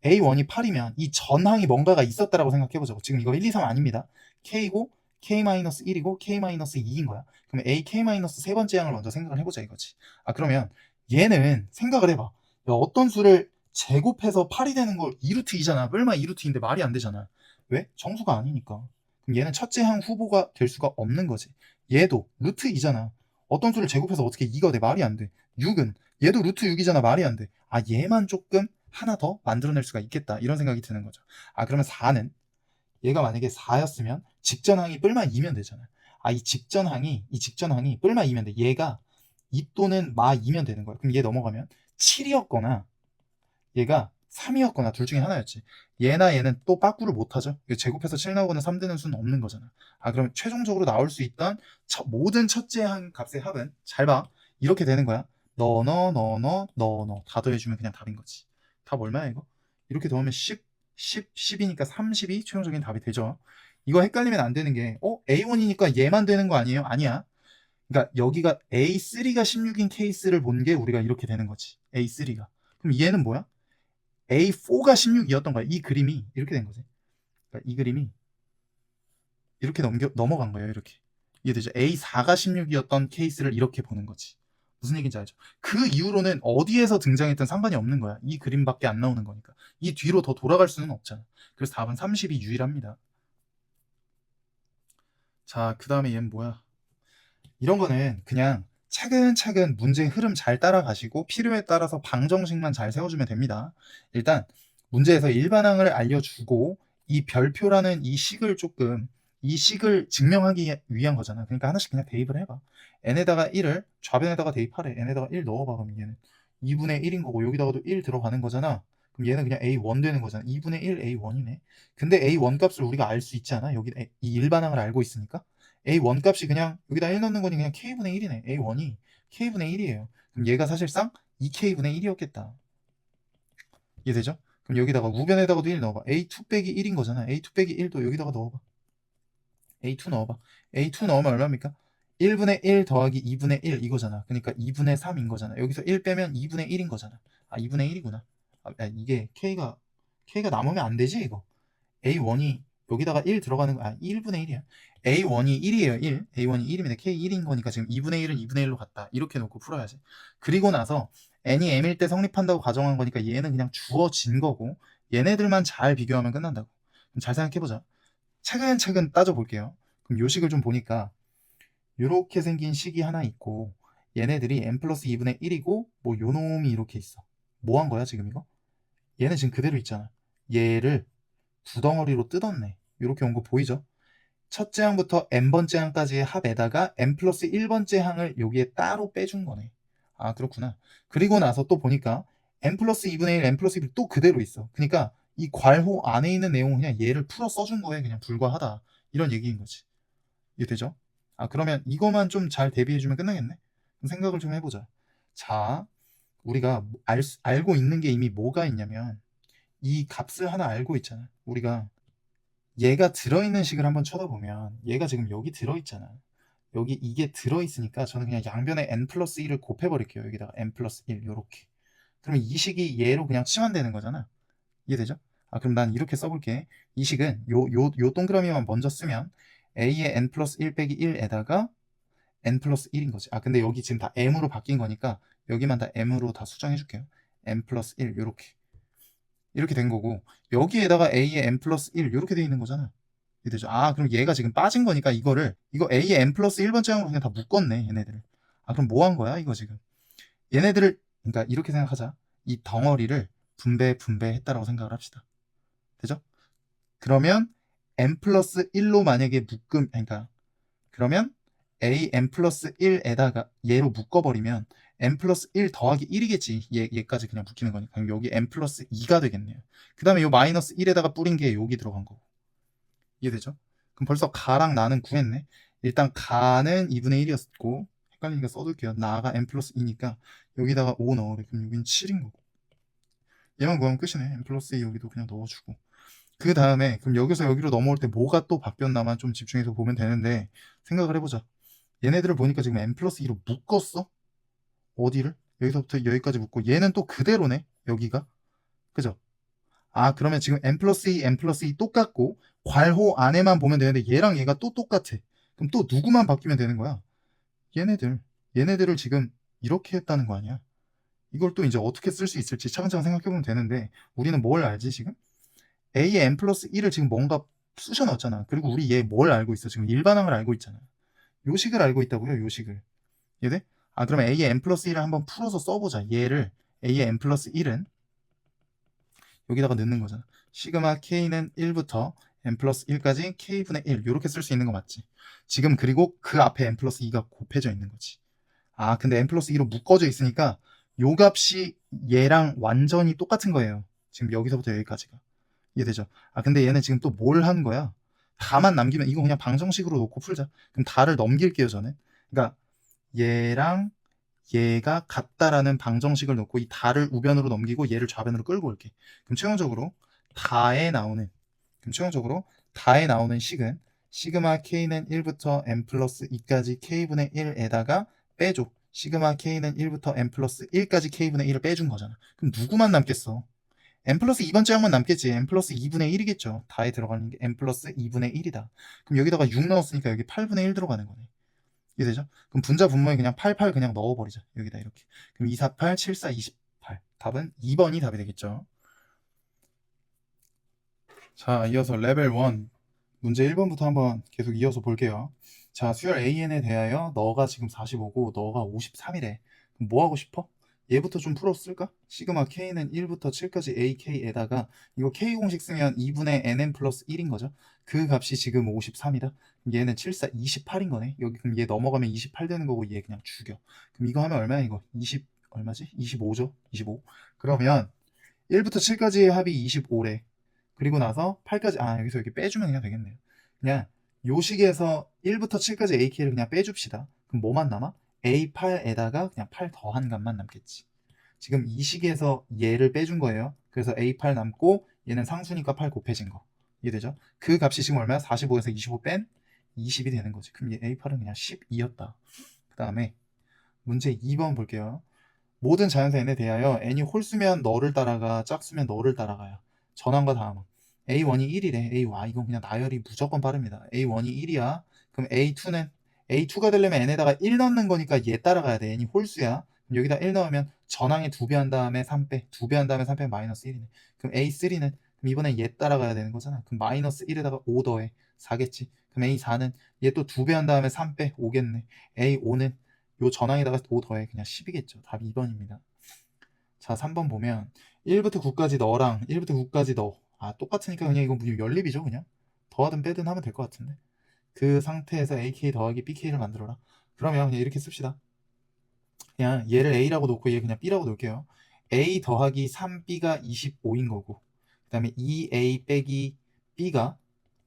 A1이 8이면 이 전항이 뭔가가 있었다라고 생각해보자고. 지금 이거 1, 2, 3 아닙니다. K고 K-1이고 K-2인 거야. 그럼 A, K-세 번째 항을 먼저 생각을 해보자 이거지. 아, 그러면 얘는 생각을 해봐. 야, 어떤 수를 제곱해서 8이 되는 걸 2루트 2잖아. 얼마 2루트인데 말이 안 되잖아. 왜? 정수가 아니니까. 그럼 얘는 첫째 항 후보가 될 수가 없는 거지. 얘도 루트 2잖아. 어떤 수를 제곱해서 어떻게 2가 돼? 말이 안 돼. 6은 얘도 루트 6이잖아. 말이 안 돼. 아, 얘만 조금 하나 더 만들어낼 수가 있겠다. 이런 생각이 드는 거죠. 아, 그러면 4는 얘가 만약에 4였으면 직전항이 뿔마 2면 되잖아. 아, 이 직전항이 뿔마 2면 돼. 얘가 2 또는 마 2면 되는 거야. 그럼 얘 넘어가면 7이었거나 얘가 3이었거나 둘 중에 하나였지. 얘나 얘는 또 빠꾸를 못하죠. 제곱해서 7 나오거나 3 되는 수는 없는 거잖아. 아, 그럼 최종적으로 나올 수 있던 모든 첫째 항 값의 합은 잘 봐. 이렇게 되는 거야. 넣어 다 더해주면 그냥 답인 거지. 답 얼마야 이거? 이렇게 더하면 10이니까 30이 최종적인 답이 되죠. 이거 헷갈리면 안 되는 게 A1이니까 얘만 되는 거 아니에요? 아니야. 그러니까 여기가 A3가 16인 케이스를 본 게 우리가 이렇게 되는 거지. A3가. 그럼 얘는 뭐야? A4가 16이었던 거야. 이 그림이 이렇게 된 거지. 그러니까 이 그림이 이렇게 넘어간 거예요. 이렇게. 이해되죠? A4가 16이었던 케이스를 이렇게 보는 거지. 무슨 얘기인지 알죠? 그 이후로는 어디에서 등장했든 상관이 없는 거야. 이 그림밖에 안 나오는 거니까. 이 뒤로 더 돌아갈 수는 없잖아. 그래서 답은 30이 유일합니다. 자, 그 다음에 얘는 뭐야? 이런 거는 그냥 차근차근 문제의 흐름 잘 따라가시고 필요에 따라서 방정식만 잘 세워주면 됩니다. 일단 문제에서 일반항을 알려주고 이 별표라는 이 식을 증명하기 위한 거잖아. 그러니까 하나씩 그냥 대입을 해봐. n에다가 1을 좌변에다가 대입하래. n에다가 1 넣어봐. 그럼 얘는 2분의 1인 거고 여기다가도 1 들어가는 거잖아. 그럼 얘는 그냥 A1 되는 거잖아. 2분의 1 A1이네. 근데 A1 값을 우리가 알 수 있지 않아? 여기 이 일반항을 알고 있으니까. A1 값이 그냥 여기다 1 넣는 거니 그냥 K분의 1이네. A1이 K분의 1이에요. 그럼 얘가 사실상 2K분의 1이었겠다. 이해되죠? 그럼 여기다가 우변에다가도 1 넣어봐. A2 빼기 1인 거잖아. A2 빼기 1도 여기다가 넣어봐. A2 넣어봐. A2 넣으면 얼마입니까? 1분의 1 더하기 2분의 1 이거잖아. 그러니까 2분의 3인 거잖아. 여기서 1 빼면 2분의 1인 거잖아. 아, 2분의 1이구나. 이게 K가 남으면 안 되지, 이거. A1이 여기다가 1 들어가는 거, 1분의 1이야. A1이 1이에요, 1. A1이 1이면 K 1인 거니까 지금 2분의 1은 2분의 1로 갔다. 이렇게 놓고 풀어야지. 그리고 나서 n이 m일 때 성립한다고 가정한 거니까 얘는 그냥 주어진 거고 얘네들만 잘 비교하면 끝난다고. 그럼 잘 생각해보자. 차근차근 따져볼게요. 그럼 요 식을 좀 보니까 요렇게 생긴 식이 하나 있고 얘네들이 n 플러스 2분의 1이고 뭐 요 놈이 이렇게 있어. 뭐 한 거야 지금 이거? 얘는 지금 그대로 있잖아. 얘를 두 덩어리로 뜯었네. 이렇게 온 거 보이죠? 첫째 항부터 n번째 항까지의 합에다가 n 플러스 1번째 항을 여기에 따로 빼준 거네. 아, 그렇구나. 그리고 나서 또 보니까 n 플러스 2분의 1, n 플러스 1이 또 그대로 있어. 그러니까 이 괄호 안에 있는 내용은 그냥 얘를 풀어 써준 거에 그냥 불과하다. 이런 얘기인 거지. 이해되죠? 아, 그러면 이거만 좀 잘 대비해주면 끝나겠네? 그럼 생각을 좀 해보자. 자, 우리가 알고 있는 게 이미 뭐가 있냐면 이 값을 하나 알고 있잖아. 우리가 얘가 들어있는 식을 한번 쳐다보면 얘가 지금 여기 들어있잖아. 여기 이게 들어있으니까 저는 그냥 양변에 n 플러스 1을 곱해버릴게요. 여기다가 n 플러스 1 요렇게. 그러면 이 식이 얘로 그냥 치환되는 거잖아. 이해되죠? 아, 그럼 난 이렇게 써볼게. 이 식은 요 동그라미만 먼저 쓰면 a의 n 플러스 1 빼기 1에다가 n 플러스 1인 거지. 아, 근데 여기 지금 다 m으로 바뀐 거니까 여기만 다 m으로 다 수정해줄게요. n 플러스 1 요렇게. 이렇게 된 거고 여기에다가 a의 n 플러스 1 이렇게 돼 있는 거잖아. 이해되죠? 아, 그럼 얘가 지금 빠진 거니까 이거 a의 n 플러스 1번째 항으로 그냥 다 묶었네, 얘네들을. 아, 그럼 뭐 한 거야 이거 지금? 얘네들을, 그러니까 이렇게 생각하자. 이 덩어리를 분배했다라고 생각을 합시다. 되죠? 그러면 n 플러스 1로 만약에 그러니까 그러면 a n 플러스 1에다가 얘로 묶어버리면 n 플러스 1 더하기 1이겠지. 얘까지 그냥 묶이는 거니까. 그럼 여기 n 플러스 2가 되겠네요. 그 다음에 요 마이너스 1에다가 뿌린 게 여기 들어간 거고. 이해되죠? 그럼 벌써 가랑 나는 구했네. 일단 가는 2분의 1이었고 헷갈리니까 써둘게요. 나가 n 플러스 2니까 여기다가 5 넣으래. 그럼 여기는 7인 거고. 얘만 구하면 끝이네. n 플러스 2 여기도 그냥 넣어주고. 그 다음에 그럼 여기서 여기로 넘어올 때 뭐가 또 바뀌었나만 좀 집중해서 보면 되는데 생각을 해보자. 얘네들을 보니까 지금 n 플러스 2로 묶었어. 어디를? 여기서부터 여기까지 묶고 얘는 또 그대로네. 여기가. 그죠? 아, 그러면 지금 n 플러스 2, n 플러스 2 똑같고 괄호 안에만 보면 되는데 얘랑 얘가 또 똑같아. 그럼 또 누구만 바뀌면 되는 거야? 얘네들을 지금 이렇게 했다는 거 아니야? 이걸 또 이제 어떻게 쓸 수 있을지 차근차근 생각해보면 되는데 우리는 뭘 알지 지금? a의 n 플러스 1을 지금 뭔가 쑤셔 넣었잖아. 그리고 우리 얘 뭘 알고 있어? 지금 일반항을 알고 있잖아. 요식을 알고 있다고요, 요식을. 이해돼? 아, 그러면 a의 n 플러스 1을 한번 풀어서 써보자. 얘를 a의 n 플러스 1은 여기다가 넣는 거잖아. 시그마 k는 1부터 n 플러스 1까지 k분의 1 이렇게 쓸 수 있는 거 맞지? 지금 그리고 그 앞에 n 플러스 2가 곱해져 있는 거지. 아, 근데 n 플러스 2로 묶어져 있으니까 요 값이 얘랑 완전히 똑같은 거예요. 지금 여기서부터 여기까지가. 이해되죠? 아, 근데 얘는 지금 또 뭘 한 거야? 다만 남기면 이거 그냥 방정식으로 놓고 풀자. 그럼 다를 넘길게요, 저는. 그러니까 얘랑 얘가 같다라는 방정식을 놓고 이 다를 우변으로 넘기고 얘를 좌변으로 끌고 올게. 그럼 최종적으로 다에 나오는 식은 시그마 k는 1부터 n 플러스 2까지 k분의 1에다가 빼줘. 시그마 k는 1부터 n 플러스 1까지 k분의 1을 빼준 거잖아. 그럼 누구만 남겠어? n 플러스 2번째 항만 남겠지. n 플러스 2분의 1이겠죠. 다에 들어가는 게 n 플러스 2분의 1이다. 그럼 여기다가 6 넣었으니까 여기 8분의 1 들어가는 거네. 이해되죠? 그럼 분자 분모에 그냥 88 그냥 넣어버리자. 여기다 이렇게. 그럼 248, 74, 28. 답은 2번이 답이 되겠죠. 자, 이어서 레벨 1 문제 1번부터 한번 계속 이어서 볼게요. 자, 수열 AN에 대하여 너가 지금 45고 너가 53이래. 그럼 뭐 하고 싶어? 얘부터 좀 풀었을까? 시그마 K는 1부터 7까지 AK에다가 이거 K 공식 쓰면 2분의 NN 플러스 1인 거죠. 그 값이 지금 53이다. 얘는 74, 28인 거네. 여기 그럼 얘 넘어가면 28 되는 거고 얘 그냥 죽여. 그럼 이거 하면 얼마야 이거? 20 얼마지? 25죠? 25. 그러면 1부터 7까지의 합이 25래. 그리고 나서 8까지, 여기서 이렇게 빼주면 그냥 되겠네요. 그냥 요 식에서 1부터 7까지 AK를 그냥 빼줍시다. 그럼 뭐만 남아? A8에다가 그냥 8 더한 값만 남겠지. 지금 이 식에서 얘를 빼준 거예요. 그래서 A8 남고 얘는 상수니까 8 곱해진 거. 이해되죠? 그 값이 지금 얼마야? 45에서 25 뺀 20이 되는 거지. 그럼 얘 A8은 그냥 12였다. 그 다음에 문제 2번 볼게요. 모든 자연수 n에 대하여 n이 홀수면 너를 따라가, 짝수면 너를 따라가요. 전환과 다음은 A1이 1이래. 이건 그냥 나열이 무조건 빠릅니다. A1이 1이야. 그럼 A2가 되려면 n에다가 1 넣는 거니까 얘 따라가야 돼. n이 홀수야. 그럼 여기다 1 넣으면 전항에 2배 한 다음에 3빼, 2배 한 다음에 3빼 마이너스 1이네. 그럼 A3는 그럼 이번엔 얘 따라가야 되는 거잖아. 그럼 마이너스 1에다가 5 더해 4겠지. 그럼 A4는 얘 또 2배 한 다음에 3빼 5겠네. A5는 요 전항에다가 5 더해 그냥 10이겠죠. 답 2번입니다. 자, 3번 보면 1부터 9까지 너랑 1부터 9까지 너. 똑같으니까 그냥 이건 무슨 연립이죠, 그냥. 더하든 빼든 하면 될 것 같은데. 그 상태에서 AK 더하기 BK를 만들어라. 그러면 그냥 이렇게 씁시다. 그냥 얘를 A라고 놓고 얘 그냥 B라고 놓을게요. A 더하기 3B가 25인 거고, 그 다음에 2A 빼기 B가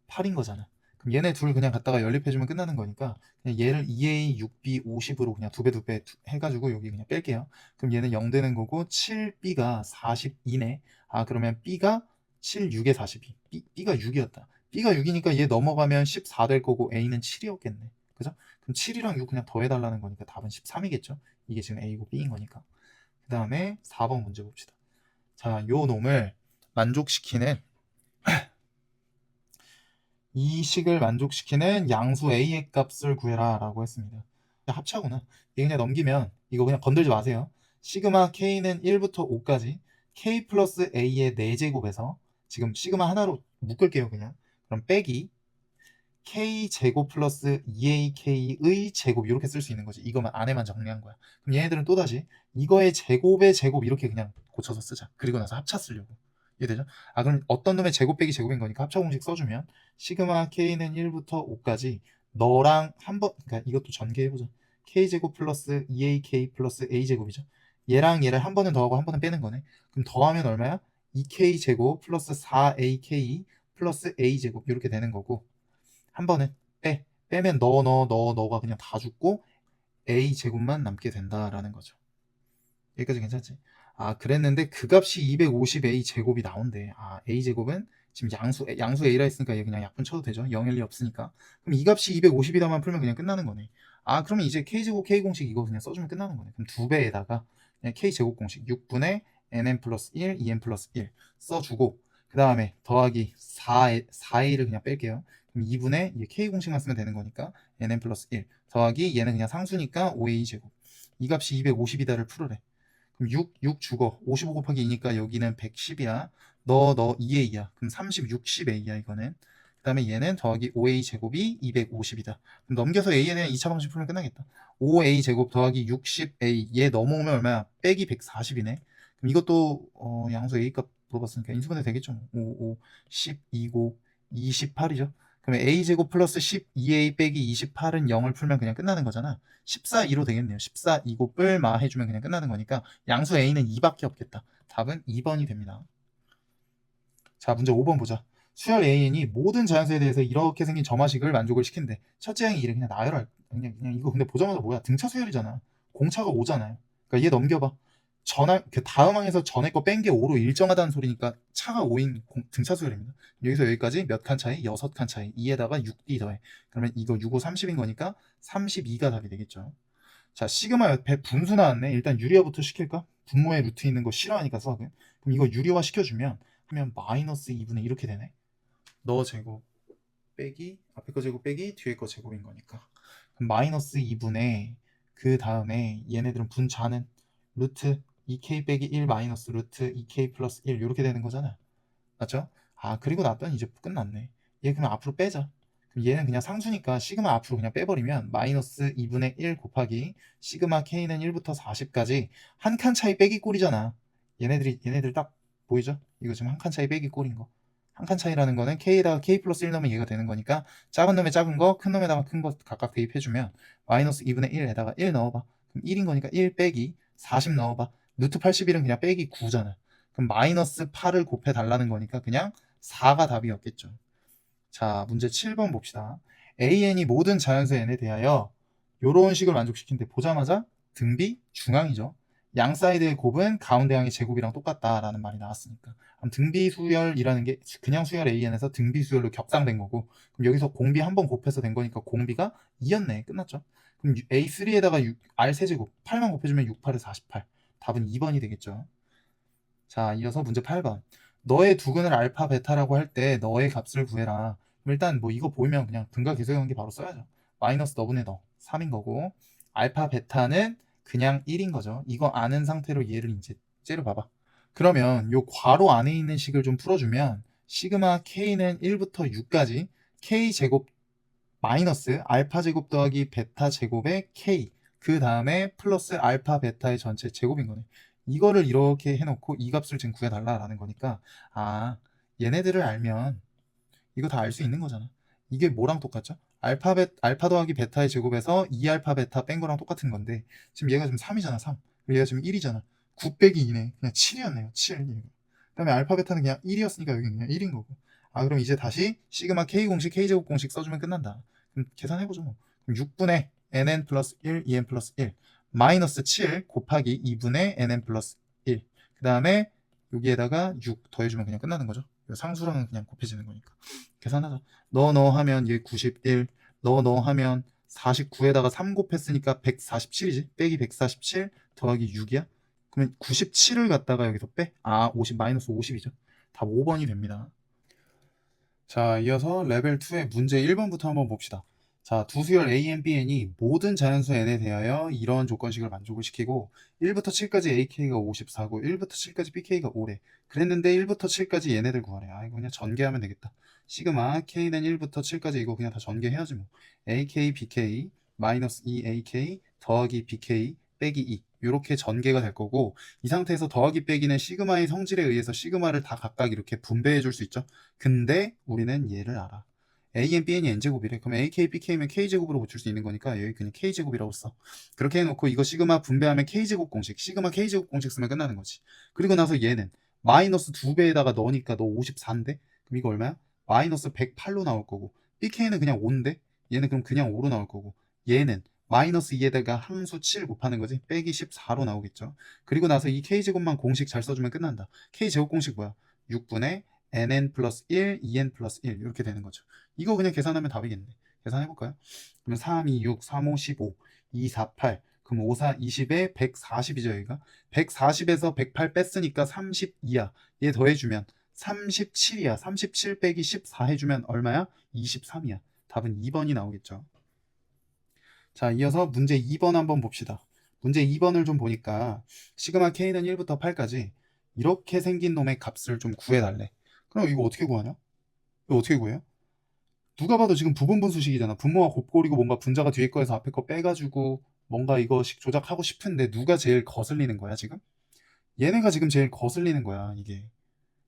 8인 거잖아. 그럼 얘네 둘 그냥 갖다가 연립해주면 끝나는 거니까 그냥 얘를 2A 6B 50으로 그냥 두 배 해가지고 여기 그냥 뺄게요. 그럼 얘는 0 되는 거고 7B가 42네. 그러면 B가 7, 6에 42. B가 6이었다. B가 6이니까 얘 넘어가면 14 될 거고 A는 7이었겠네. 그죠? 그럼 7이랑 6 그냥 더해달라는 거니까 답은 13이겠죠? 이게 지금 A고 B인 거니까. 그 다음에 4번 문제 봅시다. 자, 요 놈을 만족시키는 이 식을 만족시키는 양수 A의 값을 구해라 라고 했습니다. 합차구나. 이거 그냥 넘기면 이거 그냥 건들지 마세요. 시그마 K는 1부터 5까지 K 플러스 A의 4제곱에서 지금 시그마 하나로 묶을게요 그냥. 그럼 빼기 K 제곱 플러스 2AK의 제곱 이렇게 쓸 수 있는 거지. 이거만 안에만 정리한 거야. 그럼 얘네들은 또다시 이거의 제곱의 제곱 이렇게 그냥 고쳐서 쓰자. 그리고 나서 합차 쓰려고. 이해되죠? 그럼 어떤 놈의 제곱 빼기 제곱인 거니까 합차 공식 써주면 시그마 K는 1부터 5까지 너랑 한번 그러니까 이것도 전개해보자. K제곱 플러스 2AK 플러스 A제곱이죠. 얘랑 얘를 한 번은 더하고 한 번은 빼는 거네. 그럼 더하면 얼마야? 2K제곱 플러스 4AK 플러스 A제곱 이렇게 되는 거고 한 번은 빼면 너가 그냥 다 죽고 A 제곱만 남게 된다라는 거죠. 여기까지 괜찮지? 그랬는데 그 값이 250A 제곱이 나온대. A 제곱은 지금 양수 A라 했으니까 얘 그냥 약분 쳐도 되죠. 0일 리 없으니까. 그럼 이 값이 250이다만 풀면 그냥 끝나는 거네. 그러면 이제 K 제곱 K 공식 이거 그냥 써주면 끝나는 거네. 그럼 2배에다가 그냥 K 제곱 공식 6분의 nn 플러스 1, 2n 플러스 1 써주고 그 다음에 더하기 4a를 그냥 뺄게요. 그럼 2분의 K 공식만 쓰면 되는 거니까 nn 플러스 1 더하기 얘는 그냥 상수니까 5a 제곱 이 값이 250이다를 풀으래. 그럼 6 죽어. 55 곱하기 2니까 여기는 110이야. 너 2a야. 그럼 30, 60a야 이거는. 그 다음에 얘는 더하기 5a 제곱이 250이다. 그럼 넘겨서 a에 대한 2차 방식 풀면 끝나겠다. 5a 제곱 더하기 60a 얘 넘어오면 얼마야? 빼기 140이네. 그럼 이것도 양수 a 값 물어봤으니까 인수분해 되겠죠. 5, 5, 10, 2고 28이죠. 그러면 a제곱 플러스 12a 빼기 28은 0을 풀면 그냥 끝나는 거잖아. 14, 2로 되겠네요. 14, 2고 뿔마 해주면 그냥 끝나는 거니까 양수 a는 2밖에 없겠다. 답은 2번이 됩니다. 자, 문제 5번 보자. 수열 an이 모든 자연수에 대해서 이렇게 생긴 점화식을 만족을 시킨대. 첫째 항이 1을 그냥 나열할 그냥 이거 근데 보자마자 뭐야? 등차 수열이잖아. 공차가 5잖아요. 그러니까 얘 넘겨봐. 그 다음 항에서 전에 거 뺀 게 5로 일정하다는 소리니까 차가 5인 등차 수열입니다. 여기서 여기까지 몇 칸 차이? 6칸 차이. 2에다가 6d 더해. 그러면 이거 6, 5, 30인 거니까 32가 답이 되겠죠. 자, 시그마 옆에 분수 나왔네. 일단 유리화부터 시킬까? 분모에 루트 있는 거 싫어하니까 수학은. 그럼 이거 유리화 시켜주면 그러면 마이너스 2분의 이렇게 되네. 너 제곱 빼기 앞에 거 제곱 빼기 뒤에 거 제곱인 거니까. 그럼 마이너스 2분의 그 다음에 얘네들은 분자는 루트 2k 빼기 1 마이너스 루트 2k 플러스 1 이렇게 되는 거잖아. 맞죠? 그리고 나더니 이제 끝났네. 얘 그냥 앞으로 빼자. 그럼 얘는 그냥 상수니까 시그마 앞으로 그냥 빼버리면 마이너스 2분의 1 곱하기 시그마 k는 1부터 40까지 한 칸 차이 빼기 꼴이잖아. 얘네들 딱 보이죠? 이거 지금 한 칸 차이 빼기 꼴인 거. 한 칸 차이라는 거는 k에다가 k 플러스 1 넣으면 얘가 되는 거니까 작은 놈에 작은 거, 큰 놈에다가 큰 거 각각 대입해주면 마이너스 2분의 1에다가 1 넣어봐. 그럼 1인 거니까 1 빼기 40 넣어봐. 루트 81은 그냥 빼기 9잖아. 그럼 마이너스 8을 곱해 달라는 거니까 그냥 4가 답이었겠죠. 자, 문제 7번 봅시다. AN이 모든 자연수 n에 대하여 요런 식을 만족시키는데 보자마자 등비 중앙이죠. 양 사이드의 곱은 가운데 양의 제곱이랑 똑같다라는 말이 나왔으니까. 그럼 등비 수열이라는 게 그냥 수열 AN에서 등비 수열로 격상된 거고, 그럼 여기서 공비 한 번 곱해서 된 거니까 공비가 2였네. 끝났죠. 그럼 A3에다가 R 세제곱 8만 곱해주면 6, 8에 48. 답은 2번이 되겠죠. 자, 이어서 문제 8번. 너의 두근을 알파, 베타라고 할 때 너의 값을 구해라. 그럼 일단 뭐 이거 보이면 그냥 등가 계수의 관계 바로 써야죠. 마이너스 너분의 너 3인 거고, 알파, 베타는 그냥 1인 거죠. 이거 아는 상태로 얘를 이제 째려봐봐. 그러면 요 괄호 안에 있는 식을 좀 풀어주면 시그마 k는 1부터 6까지 k 제곱 마이너스 알파 제곱 더하기 베타 제곱의 k, 그 다음에 플러스 알파 베타의 전체 제곱인 거네. 이거를 이렇게 해놓고 이 값을 지금 구해달라라는 거니까, 아, 얘네들을 알면 이거 다 알 수 있는 거잖아. 이게 뭐랑 똑같죠? 알파 더하기 베타의 제곱에서 2알파 베타 뺀 거랑 똑같은 건데, 지금 얘가 지금 3이잖아. 3. 얘가 지금 1이잖아. 9 빼기 2네. 그냥 7이었네요. 7. 그 다음에 알파 베타는 그냥 1이었으니까 여기 그냥 1인 거고. 아, 그럼 이제 다시 시그마 k 공식, k 제곱 공식 써주면 끝난다. 그럼 계산해보죠 뭐. 그럼 6분의 nn 플러스 1, 2n 플러스 1 마이너스 7 곱하기 2분의 nn 플러스 1. 그 다음에 여기에다가 6 더해주면 그냥 끝나는 거죠. 상수랑은 그냥 곱해지는 거니까. 계산하자. 너 하면 얘 91, 너 하면 49에다가 3 곱했으니까 147이지. 빼기 147 더하기 6이야. 그러면 97을 갖다가 여기서 빼. 아, 50 마이너스 50이죠. 답 5번이 됩니다. 자, 이어서 레벨 2의 문제 1번부터 한번 봅시다. 자, 두 수열 AN, BN이 모든 자연수 N에 대하여 이런 조건식을 만족을 시키고 1부터 7까지 AK가 54고 1부터 7까지 BK가 5래. 그랬는데 1부터 7까지 얘네들 구하래. 아, 이거 그냥 전개하면 되겠다. 시그마 K는 1부터 7까지 이거 그냥 다 전개해야지 뭐. AK, BK, 마이너스 2AK 더하기 BK 빼기 2. 이렇게 전개가 될 거고, 이 상태에서 더하기 빼기는 시그마의 성질에 의해서 시그마를 다 각각 이렇게 분배해 줄 수 있죠. 근데 우리는 얘를 알아. AN, BN이 N제곱이래. 그럼 AK, BK면 K제곱으로 고칠 수 있는 거니까 여기 그냥 K제곱이라고 써. 그렇게 해놓고 이거 시그마 분배하면 K제곱 공식, 시그마 K제곱 공식 쓰면 끝나는 거지. 그리고 나서 얘는 마이너스 2배에다가 넣으니까 너 54인데? 그럼 이거 얼마야? 마이너스 108로 나올 거고, BK는 그냥 5인데? 얘는 그럼 그냥 5로 나올 거고, 얘는 마이너스 2에다가 함수 7 곱하는 거지. 빼기 14로 나오겠죠. 그리고 나서 이 K제곱만 공식 잘 써주면 끝난다. K제곱 공식 뭐야? 6분의 nn 플러스 1, 2n 플러스 1 이렇게 되는 거죠. 이거 그냥 계산하면 답이겠네. 계산해볼까요? 그러면 3, 2, 6, 3, 5, 15, 2, 4, 8 그럼 5, 4, 20에 140이죠 여기가. 140에서 108 뺐으니까 32야. 얘 더해주면 37이야. 37 빼기 14 해주면 얼마야? 23이야. 답은 2번이 나오겠죠. 자, 이어서 문제 2번 한번 봅시다. 문제 2번을 좀 보니까 시그마 K는 1부터 8까지 이렇게 생긴 놈의 값을 좀 구해달래. 그럼 이거 어떻게 구하냐? 이거 어떻게 구해요? 누가 봐도 지금 부분분수식이잖아. 분모가 곱골이고 뭔가 분자가 뒤에 거에서 앞에 거 빼가지고 뭔가 이거식 조작하고 싶은데 누가 제일 거슬리는 거야 지금? 얘네가 지금 제일 거슬리는 거야 이게.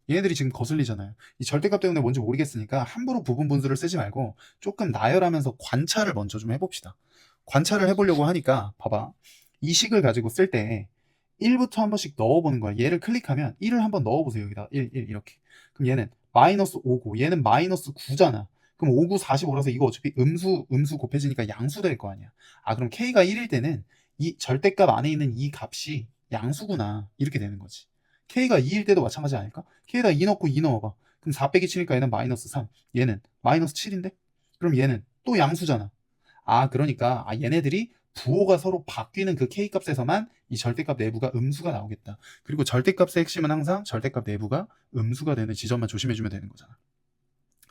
얘네들이 지금 거슬리잖아요. 이 절대값 때문에 뭔지 모르겠으니까 함부로 부분분수를 쓰지 말고 조금 나열하면서 관찰을 먼저 좀 해봅시다. 관찰을 해보려고 하니까 봐봐. 이 식을 가지고 쓸 때 1부터 한 번씩 넣어보는 거야. 얘를 클릭하면 1을 한번 넣어보세요. 여기다 1, 1 이렇게. 그럼 얘는 마이너스 5고 얘는 마이너스 9잖아. 그럼 5, 9, 45라서 이거 어차피 음수 곱해지니까 양수 될 거 아니야. 아, 그럼 K가 1일 때는 이 절대값 안에 있는 이 값이 양수구나. 이렇게 되는 거지. K가 2일 때도 마찬가지 아닐까? K에다 2 넣고 2 넣어봐. 그럼 4 빼기 7이니까 얘는 마이너스 3. 얘는 마이너스 7인데? 그럼 얘는 또 양수잖아. 아, 그러니까 얘네들이 부호가 서로 바뀌는 그 K값에서만 이 절대값 내부가 음수가 나오겠다. 그리고 절대값의 핵심은 항상 절대값 내부가 음수가 되는 지점만 조심해주면 되는 거잖아.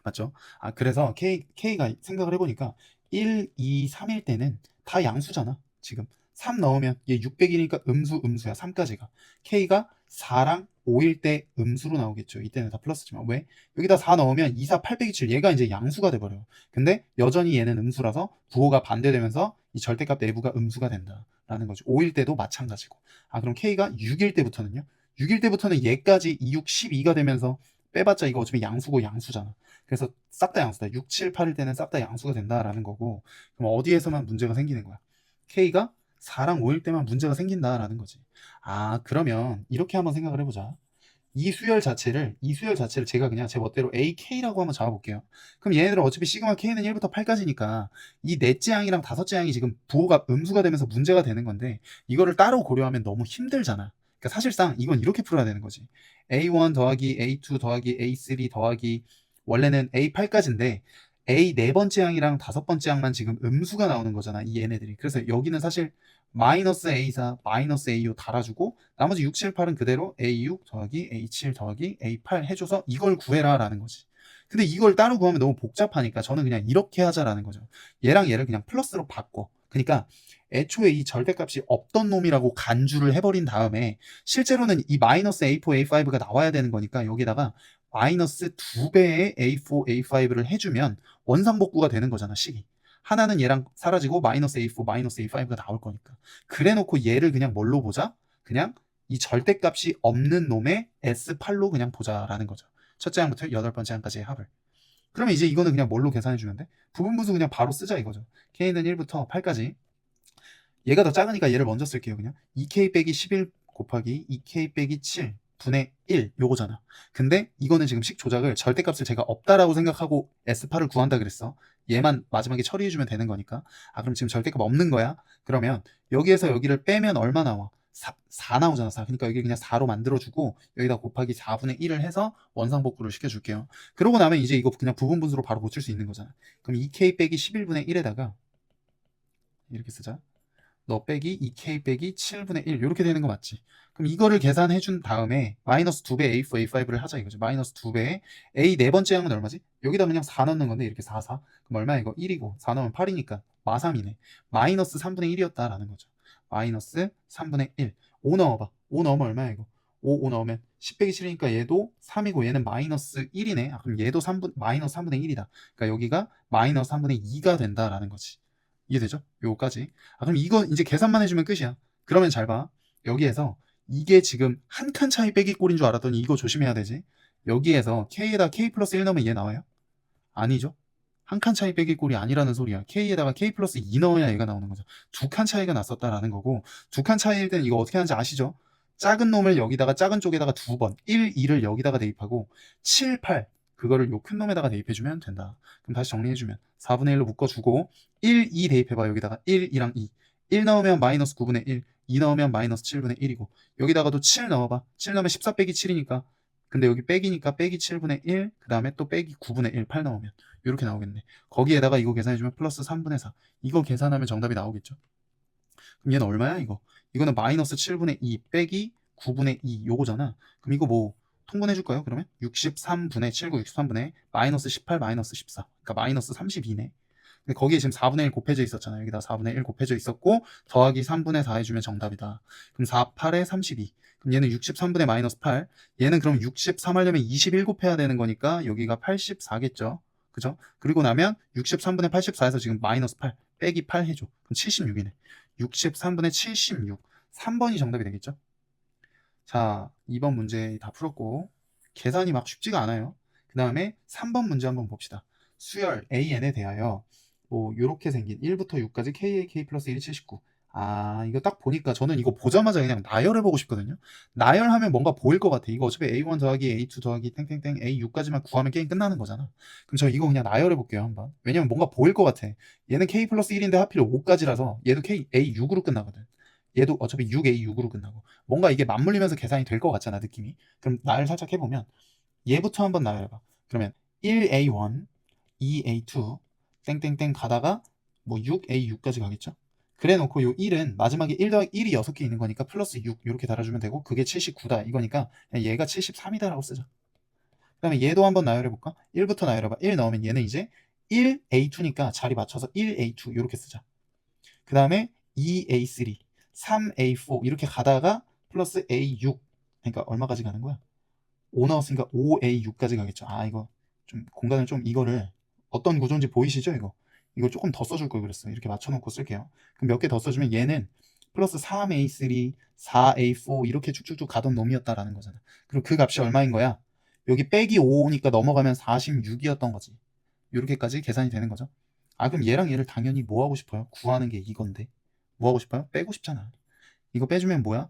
맞죠? 아, 그래서 K가 생각을 해보니까 1, 2, 3일 때는 다 양수잖아. 지금 3 넣으면 얘 600이니까 음수야. 3까지가. K가 4랑 5일 때 음수로 나오겠죠. 이때는 다 플러스지만. 왜? 여기다 4 넣으면 2, 4, 8 빼기 7 얘가 이제 양수가 돼버려요. 근데 여전히 얘는 음수라서 부호가 반대되면서 이 절대값 내부가 음수가 된다라는 거죠. 5일 때도 마찬가지고. 아, 그럼 K가 6일 때부터는요? 6일 때부터는 얘까지 2, 6, 12가 되면서 빼봤자 이거 어차피 양수고 양수잖아. 그래서 싹 다 양수다. 6, 7, 8일 때는 싹 다 양수가 된다라는 거고, 그럼 어디에서만 문제가 생기는 거야? K가 4랑 5일 때만 문제가 생긴다라는 거지. 아, 그러면 이렇게 한번 생각을 해보자. 이 수열 자체를 제가 그냥 제 멋대로 AK라고 한번 잡아볼게요. 그럼 얘네들은 어차피 시그마 K는 1부터 8까지니까 이 넷째 양이랑 다섯째 양이 지금 부호가 음수가 되면서 문제가 되는 건데 이거를 따로 고려하면 너무 힘들잖아. 그러니까 사실상 이건 이렇게 풀어야 되는 거지. A1 더하기 A2 더하기 A3 더하기 원래는 A8까지인데 A 네 번째 양이랑 다섯 번째 양만 지금 음수가 나오는 거잖아. 이 얘네들이. 그래서 여기는 사실 마이너스 A4, 마이너스 A5 달아주고 나머지 6, 7, 8은 그대로 A6 더하기 A7 더하기 A8 해줘서 이걸 구해라 라는 거지. 근데 이걸 따로 구하면 너무 복잡하니까 저는 그냥 이렇게 하자라는 거죠. 얘랑 얘를 그냥 플러스로 바꿔. 그러니까 애초에 이 절대값이 없던 놈이라고 간주를 해버린 다음에 실제로는 이 마이너스 A4, A5가 나와야 되는 거니까 여기다가 마이너스 2배의 A4, A5를 해주면 원상복구가 되는 거잖아, 식이. 하나는 얘랑 사라지고 마이너스 A4, 마이너스 A5가 나올 거니까. 그래 놓고 얘를 그냥 뭘로 보자? 그냥 이 절대값이 없는 놈의 S8로 그냥 보자라는 거죠. 첫째 항부터 여덟 번째 항까지의 합을. 그러면 이제 이거는 그냥 뭘로 계산해주면 돼? 부분분수 그냥 바로 쓰자 이거죠. K는 1부터 8까지. 얘가 더 작으니까 얘를 먼저 쓸게요. 그냥 2K 빼기 11 곱하기 2K 빼기 7 분의 1 요거잖아. 근데 이거는 지금 식 조작을 절대값을 제가 없다라고 생각하고 S8을 구한다 그랬어. 얘만 마지막에 처리해주면 되는 거니까. 아 그럼 지금 절대값 없는 거야? 그러면 여기에서 여기를 빼면 얼마 나와? 4 나오잖아. 4. 그러니까 여기 그냥 4로 만들어주고 여기다 곱하기 4분의 1을 해서 원상복구를 시켜줄게요. 그러고 나면 이제 이거 그냥 부분분수로 바로 고칠 수 있는 거잖아. 그럼 2K 빼기 11분의 1에다가 이렇게 쓰자. 너 빼기 2K 빼기 7분의 1 이렇게 되는 거 맞지? 그럼 이거를 계산해 준 다음에 마이너스 2배 A4, A5를 하자 이거죠. 마이너스 2배에 A 네 번째 항은 얼마지? 여기다 그냥 4 넣는 건데 이렇게 4, 4. 그럼 얼마야 이거? 1이고 4 넣으면 8이니까 마3이네. 마이너스 3분의 1이었다라는 거죠. 마이너스 3분의 1. 5 넣어봐. 5 넣으면 얼마야 이거? 5 넣으면 10 빼기 7이니까 얘도 3이고 얘는 마이너스 1이네. 아, 그럼 얘도 마이너스 3분의 1이다. 그러니까 여기가 마이너스 3분의 2가 된다라는 거지. 이해되죠? 요거까지. 아, 그럼 이거 이제 계산만 해주면 끝이야. 그러면 잘 봐. 여기에서 이게 지금 한 칸 차이 빼기 꼴인 줄 알았더니 이거 조심해야 되지. 여기에서 K에다 K 플러스 1 넣으면 얘 나와요? 아니죠. 한 칸 차이 빼기 꼴이 아니라는 소리야. K에다가 K 플러스 2 넣어야 얘가 나오는 거죠. 두 칸 차이가 났었다라는 거고 두 칸 차이일 땐 이거 어떻게 하는지 아시죠? 작은 놈을 여기다가 작은 쪽에다가 두 번 1, 2를 여기다가 대입하고 7, 8 그거를 요 큰 놈에다가 대입해주면 된다. 그럼 다시 정리해주면 4분의 1로 묶어주고 1, 2 대입해봐. 여기다가 1, 2랑 2. 1 넣으면 마이너스 9분의 1, 2 넣으면 마이너스 7분의 1이고 여기다가도 7 넣어봐. 7 넣으면 14 빼기 7이니까 근데 여기 빼기니까 빼기 7분의 1, 그 다음에 또 빼기 9분의 1, 8 넣으면 이렇게 나오겠네. 거기에다가 이거 계산해주면 플러스 3분의 4. 이거 계산하면 정답이 나오겠죠. 그럼 얘는 얼마야 이거? 이거는 마이너스 7분의 2 빼기 9분의 2 요거잖아. 그럼 이거 뭐 통분해줄까요? 그러면 63분의 79, 63분의 마이너스 18, 마이너스 14. 그러니까 마이너스 32네. 근데 거기에 지금 4분의 1 곱해져 있었잖아요. 여기다 4분의 1 곱해져 있었고 더하기 3분의 4 해주면 정답이다. 그럼 4, 8에 32. 그럼 얘는 63분의 마이너스 8. 얘는 그럼 63 하려면 21 곱해야 되는 거니까 여기가 84겠죠. 그죠? 그리고 나면 63분의 84에서 지금 마이너스 8 빼기 8 해줘. 그럼 76이네. 63분의 76. 3번이 정답이 되겠죠? 자, 2번 문제 다 풀었고 계산이 막 쉽지가 않아요. 그 다음에 3번 문제 한번 봅시다. 수열 AN에 대하여 뭐 요렇게 생긴 1부터 6까지 KAK 플러스 1이 79. 아, 이거 딱 보니까 저는 이거 보자마자 그냥 나열해보고 싶거든요. 나열하면 뭔가 보일 것 같아. 이거 어차피 A1 더하기 A2 더하기 땡땡땡 A6까지만 구하면 게임 끝나는 거잖아. 그럼 저 이거 그냥 나열해볼게요, 한번. 왜냐면 뭔가 보일 것 같아. 얘는 K 플러스 1인데 하필 5까지라서 얘도 K, A6으로 끝나거든. 얘도 어차피 6A6으로 끝나고. 뭔가 이게 맞물리면서 계산이 될 것 같잖아, 느낌이. 그럼 나열 살짝 해보면 얘부터 한번 나열해봐. 그러면 1A1, 2A2, 땡땡땡 가다가 뭐 6A6까지 가겠죠? 그래 놓고 요 1은 마지막에 1 더하기 1이 6개 있는 거니까 플러스 6 이렇게 달아주면 되고 그게 79다 이거니까 그냥 얘가 73이다라고 쓰자. 그 다음에 얘도 한번 나열해볼까? 1부터 나열해봐. 1 넣으면 얘는 이제 1A2니까 자리 맞춰서 1A2 이렇게 쓰자. 그 다음에 2A3, 3A4 이렇게 가다가 플러스 A6 그러니까 얼마까지 가는 거야? 5 넣었으니까 5A6까지 가겠죠. 아 이거 좀 공간을 좀 이거를 어떤 구조인지 보이시죠? 이거 조금 더 써줄 걸 그랬어. 이렇게 맞춰놓고 쓸게요. 그럼 몇 개 더 써주면 얘는 플러스 3A3, 4A4 이렇게 쭉쭉쭉 가던 놈이었다라는 거잖아. 그리고 그 값이 얼마인 거야? 여기 빼기 5니까 넘어가면 46이었던 거지. 이렇게까지 계산이 되는 거죠. 아 그럼 얘랑 얘를 당연히 뭐 하고 싶어요? 구하는 게 이건데 뭐 하고 싶어요? 빼고 싶잖아. 이거 빼주면 뭐야?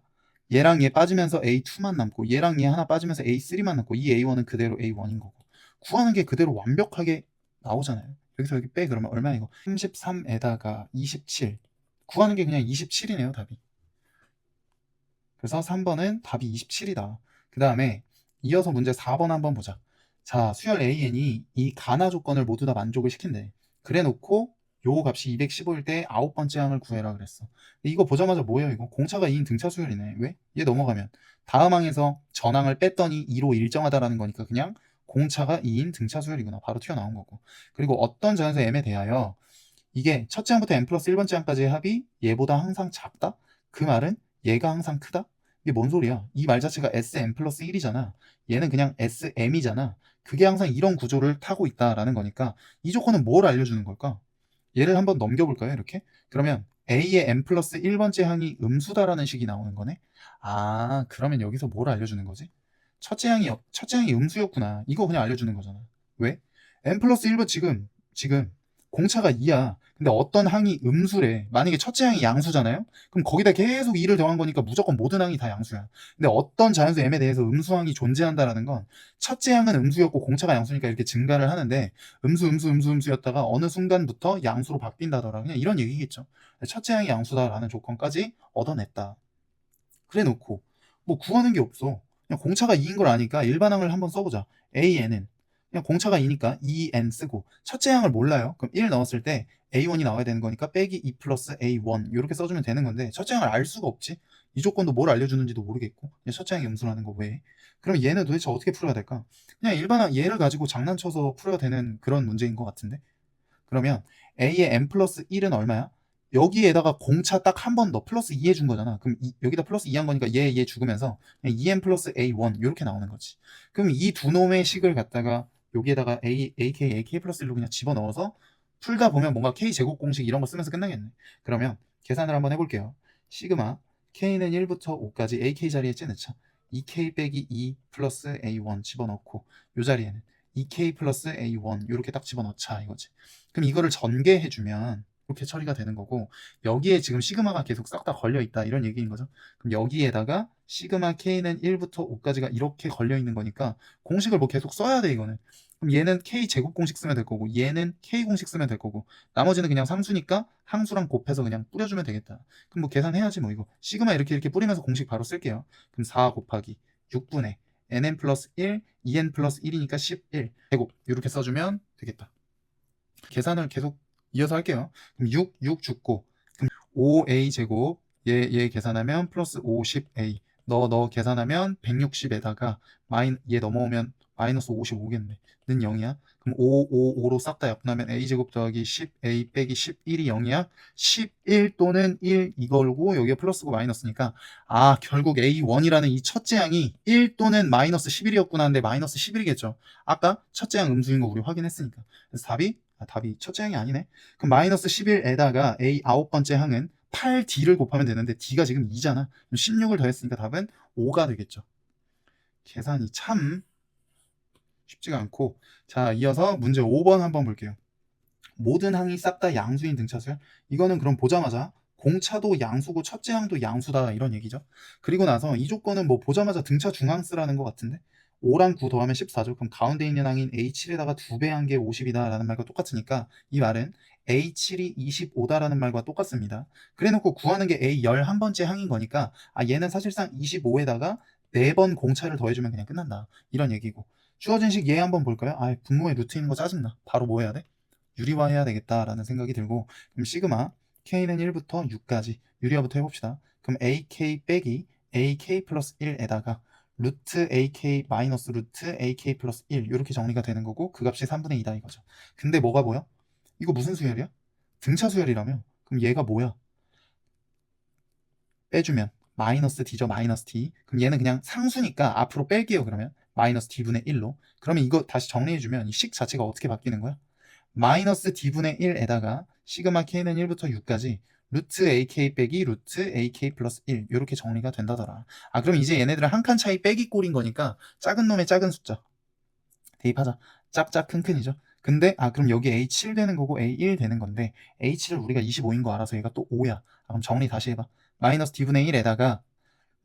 얘랑 얘 빠지면서 A2만 남고 얘랑 얘 하나 빠지면서 A3만 남고 이 A1은 그대로 A1인 거고 구하는 게 그대로 완벽하게 나오잖아요. 여기서 여기 빼 그러면 얼마 이거 33에다가 27 구하는 게 그냥 27이네요 답이. 그래서 3번은 답이 27이다. 그 다음에 이어서 문제 4번 한번 보자. 자, 수열 AN이 이 가나 조건을 모두 다 만족을 시킨대. 그래 놓고 요 값이 215일 때 9번째 항을 구해라 그랬어. 이거 보자마자 뭐예요 이거? 공차가 2인 등차 수열이네. 왜? 얘 넘어가면 다음 항에서 전항을 뺐더니 2로 일정하다라는 거니까 그냥 공차가 2인 등차 수열이구나. 바로 튀어나온 거고. 그리고 어떤 자연수 M에 대하여 이게 첫째 항부터 n 플러스 1번째 항까지의 합이 얘보다 항상 작다? 그 말은 얘가 항상 크다? 이게 뭔 소리야? 이 말 자체가 Sm 플러스 1이잖아. 얘는 그냥 Sm이잖아. 그게 항상 이런 구조를 타고 있다라는 거니까 이 조건은 뭘 알려주는 걸까? 얘를 한번 넘겨볼까요? 이렇게? 그러면 A의 n 플러스 1번째 항이 음수다라는 식이 나오는 거네? 아, 그러면 여기서 뭘 알려주는 거지? 첫째 항이 음수였구나. 이거 그냥 알려주는 거잖아. 왜? n 플러스 1번 지금 공차가 2야. 근데 어떤 항이 음수래. 만약에 첫째 항이 양수잖아요? 그럼 거기다 계속 2를 더한 거니까 무조건 모든 항이 다 양수야. 근데 어떤 자연수 m에 대해서 음수항이 존재한다라는 건 첫째 항은 음수였고 공차가 양수니까 이렇게 증가를 하는데 음수였다가 어느 순간부터 양수로 바뀐다더라. 그냥 이런 얘기겠죠. 첫째 항이 양수다라는 조건까지 얻어냈다. 그래 놓고 뭐 구하는 게 없어. 그냥 공차가 2인 걸 아니까 일반항을 한번 써보자. AN은 그냥 공차가 2니까 2N 쓰고 첫째 항을 몰라요. 그럼 1 넣었을 때 A1이 나와야 되는 거니까 빼기 2 플러스 A1 이렇게 써주면 되는 건데 첫째 항을 알 수가 없지. 이 조건도 뭘 알려주는지도 모르겠고 그냥 첫째 항이 음수라는 거 왜? 그럼 얘는 도대체 어떻게 풀어야 될까? 그냥 일반항 얘를 가지고 장난쳐서 풀어야 되는 그런 문제인 것 같은데 그러면 A의 n 플러스 1은 얼마야? 여기에다가 공차 딱 한 번 더 플러스 2 해준 거잖아. 그럼 여기다 플러스 2 한 거니까 얘 죽으면서 2n 플러스 a1 이렇게 나오는 거지. 그럼 이 두 놈의 식을 갖다가 여기에다가 AK 플러스 1로 그냥 집어넣어서 풀다 보면 뭔가 k 제곱 공식 이런 거 쓰면서 끝나겠네. 그러면 계산을 한번 해볼게요. 시그마 k는 1부터 5까지 ak 자리에 째넣자. 2k 빼기 2 플러스 a1 집어넣고 이 자리에는 2k 플러스 a1 이렇게 딱 집어넣자 이거지. 그럼 이거를 전개해주면 이렇게 처리가 되는 거고 여기에 지금 시그마가 계속 싹 다 걸려있다 이런 얘기인 거죠. 그럼 여기에다가 시그마 k는 1부터 5까지가 이렇게 걸려있는 거니까 공식을 뭐 계속 써야 돼 이거는. 그럼 얘는 k 제곱 공식 쓰면 될 거고 얘는 k 공식 쓰면 될 거고 나머지는 그냥 상수니까 항수랑 곱해서 그냥 뿌려주면 되겠다. 그럼 뭐 계산해야지 뭐 이거 시그마 이렇게 뿌리면서 공식 바로 쓸게요. 그럼 4 곱하기 6분의 nn 플러스 1 2n 플러스 1이니까 11 제곱 이렇게 써주면 되겠다. 계산을 계속 이어서 할게요. 그럼 6 죽고 그럼 5a 제곱 얘 계산하면 플러스 50a 너 계산하면 160에다가 얘 넘어오면 마이너스 55겠네. 는 0이야. 그럼 5로 싹 다 약분하면 a 제곱 더하기 10a 빼기 11이 0이야. 11 또는 1 이걸고 여기가 플러스고 마이너스니까 아 결국 a1이라는 이 첫째 항이 1 또는 마이너스 11이었구나 하는데 마이너스 11이겠죠. 아까 첫째 항 음수인 거 우리 확인했으니까. 그래서 답이 첫째 항이 아니네. 그럼 마이너스 11에다가 a 9번째 항은 8d를 곱하면 되는데 d가 지금 2잖아. 16을 더했으니까 답은 5가 되겠죠. 계산이 참 쉽지가 않고 자 이어서 문제 5번 한번 볼게요. 모든 항이 싹 다 양수인 등차수야? 이거는 그럼 보자마자 공차도 양수고 첫째 항도 양수다 이런 얘기죠. 그리고 나서 이 조건은 뭐 보자마자 등차 중항수라는 것 같은데 5랑 9 더하면 14죠. 그럼 가운데 있는 항인 A7에다가 2배 한 게 50이다 라는 말과 똑같으니까 이 말은 A7이 25다라는 말과 똑같습니다. 그래놓고 구하는 게 A 11번째 항인 거니까 아 얘는 사실상 25에다가 4번 공차를 더해주면 그냥 끝난다 이런 얘기고 주어진 식 얘 한번 볼까요? 아 분모에 루트 있는 거 짜증나. 바로 뭐 해야 돼? 유리화해야 되겠다라는 생각이 들고 그럼 시그마 k는 1부터 6까지 유리화부터 해봅시다. 그럼 ak 빼기 ak 플러스 1에다가 루트 ak 마이너스 루트 ak 플러스 1 이렇게 정리가 되는 거고 그 값이 3분의 2다 이거죠. 근데 뭐가 보여? 이거 무슨 수열이야? 등차 수열이라며? 그럼 얘가 뭐야? 빼주면 마이너스 d죠. 마이너스 d. 그럼 얘는 그냥 상수니까 앞으로 뺄게요. 그러면 마이너스 d분의 1로. 그러면 이거 다시 정리해주면 이 식 자체가 어떻게 바뀌는 거야? 마이너스 d분의 1에다가 시그마 k는 1부터 6까지 루트 ak 빼기 루트 ak 플러스 1 이렇게 정리가 된다더라. 아 그럼 이제 얘네들은 한 칸 차이 빼기 꼴인 거니까 작은 놈의 작은 숫자 대입하자. 짝짝 큰큰이죠. 근데 그럼 여기 A7 되는 거고 A1 되는 건데 A7을 우리가 25인 거 알아서 얘가 또 5야. 그럼 정리 다시 해봐. 마이너스 d분의 1에다가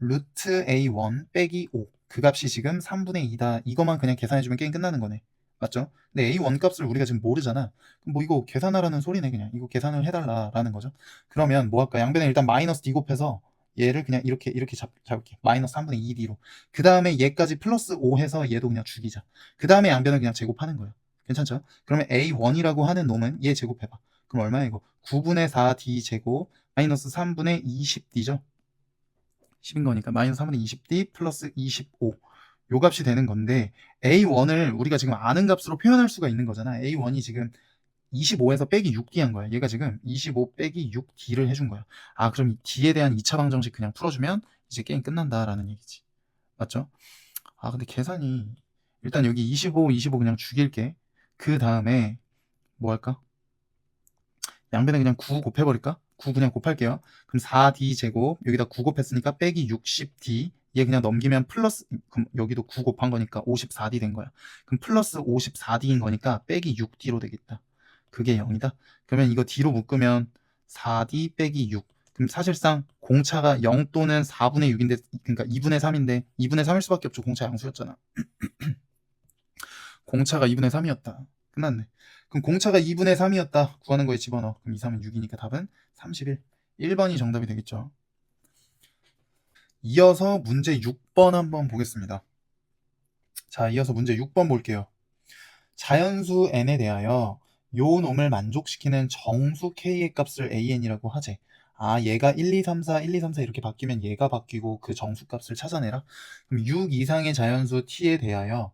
루트 A1 빼기 5. 그 값이 지금 3분의 2다. 이거만 그냥 계산해주면 게임 끝나는 거네. 맞죠? 근데 A1 값을 우리가 지금 모르잖아. 그럼 뭐 이거 계산하라는 소리네 그냥. 이거 계산을 해달라라는 거죠. 그러면 뭐 할까? 양변에 일단 마이너스 D 곱해서 얘를 그냥 이렇게 잡을게. 마이너스 3분의 2D로. 그 다음에 얘까지 플러스 5 해서 얘도 그냥 죽이자. 그 다음에 양변을 그냥 제곱하는 거야. 괜찮죠? 그러면 A1이라고 하는 놈은 얘 제곱해봐. 그럼 얼마야 이거? 9분의 4D 제곱 마이너스 3분의 20D죠? 10인 거니까 마이너스 3분의 20D 플러스 25. 요 값이 되는 건데 A1을 우리가 지금 아는 값으로 표현할 수가 있는 거잖아. A1이 지금 25에서 빼기 6D 한 거야. 얘가 지금 25 빼기 6D를 해준 거야. 아, 그럼 이 D에 대한 2차 방정식 그냥 풀어주면 이제 게임 끝난다라는 얘기지. 맞죠? 아, 근데 계산이 일단 여기 25 그냥 죽일게. 그 다음에 뭐 할까? 양변에 그냥 9 곱해버릴까? 9 그냥 곱할게요. 그럼 4D 제곱 여기다 9 곱했으니까 빼기 60D 얘 그냥 넘기면 플러스, 그럼 여기도 9 곱한 거니까 54D 된 거야. 그럼 플러스 54D인 거니까 빼기 6D로 되겠다. 그게 0이다. 그러면 이거 D로 묶으면 4D 빼기 6. 그럼 사실상 공차가 0 또는 4분의 6인데 그러니까 2분의 3인데 2분의 3일 수밖에 없죠. 공차 양수였잖아. 공차가 2분의 3이었다. 끝났네. 그럼 공차가 2분의 3이었다. 구하는 거에 집어넣어. 그럼 2, 3은 6이니까 답은 31. 1번이 정답이 되겠죠. 이어서 문제 6번 한번 보겠습니다. 자, 이어서 문제 6번 볼게요. 자연수 n에 대하여 요 놈을 만족시키는 정수 k의 값을 an이라고 하재. 아, 얘가 1, 2, 3, 4, 1, 2, 3, 4 이렇게 바뀌면 얘가 바뀌고 그 정수 값을 찾아내라. 그럼 6 이상의 자연수 t에 대하여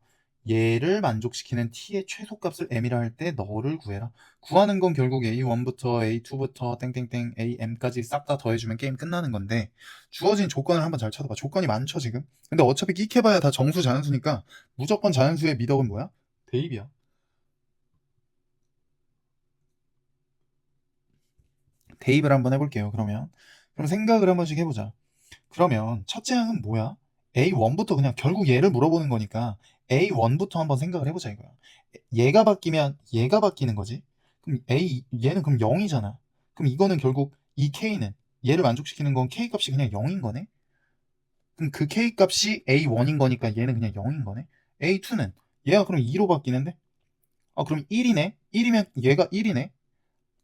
얘를 만족시키는 t의 최소값을 m이라 할 때 너를 구해라. 구하는 건 결국 a1부터 a2부터 땡땡땡 am까지 싹 다 더해주면 게임 끝나는 건데 주어진 조건을 한번 잘 찾아봐. 조건이 많죠 지금. 근데 어차피 끽해봐야 다 정수 자연수니까 무조건 자연수의 미덕은 뭐야? 대입이야. 대입을 한번 해볼게요. 그럼 생각을 한 번씩 해보자. 그러면 첫째 항은 뭐야? A1부터 그냥 결국 얘를 물어보는 거니까 A1부터 한번 생각을 해보자 이거야. 얘가 바뀌면 얘가 바뀌는 거지. 그럼 얘는 그럼 0이잖아. 그럼 이거는 결국 이 K는 얘를 만족시키는 건 K 값이 그냥 0인 거네. 그럼 그 K 값이 A1인 거니까 얘는 그냥 0인 거네. A2는 얘가 그럼 2로 바뀌는데? 아, 그럼 1이네? 1이면 얘가 1이네?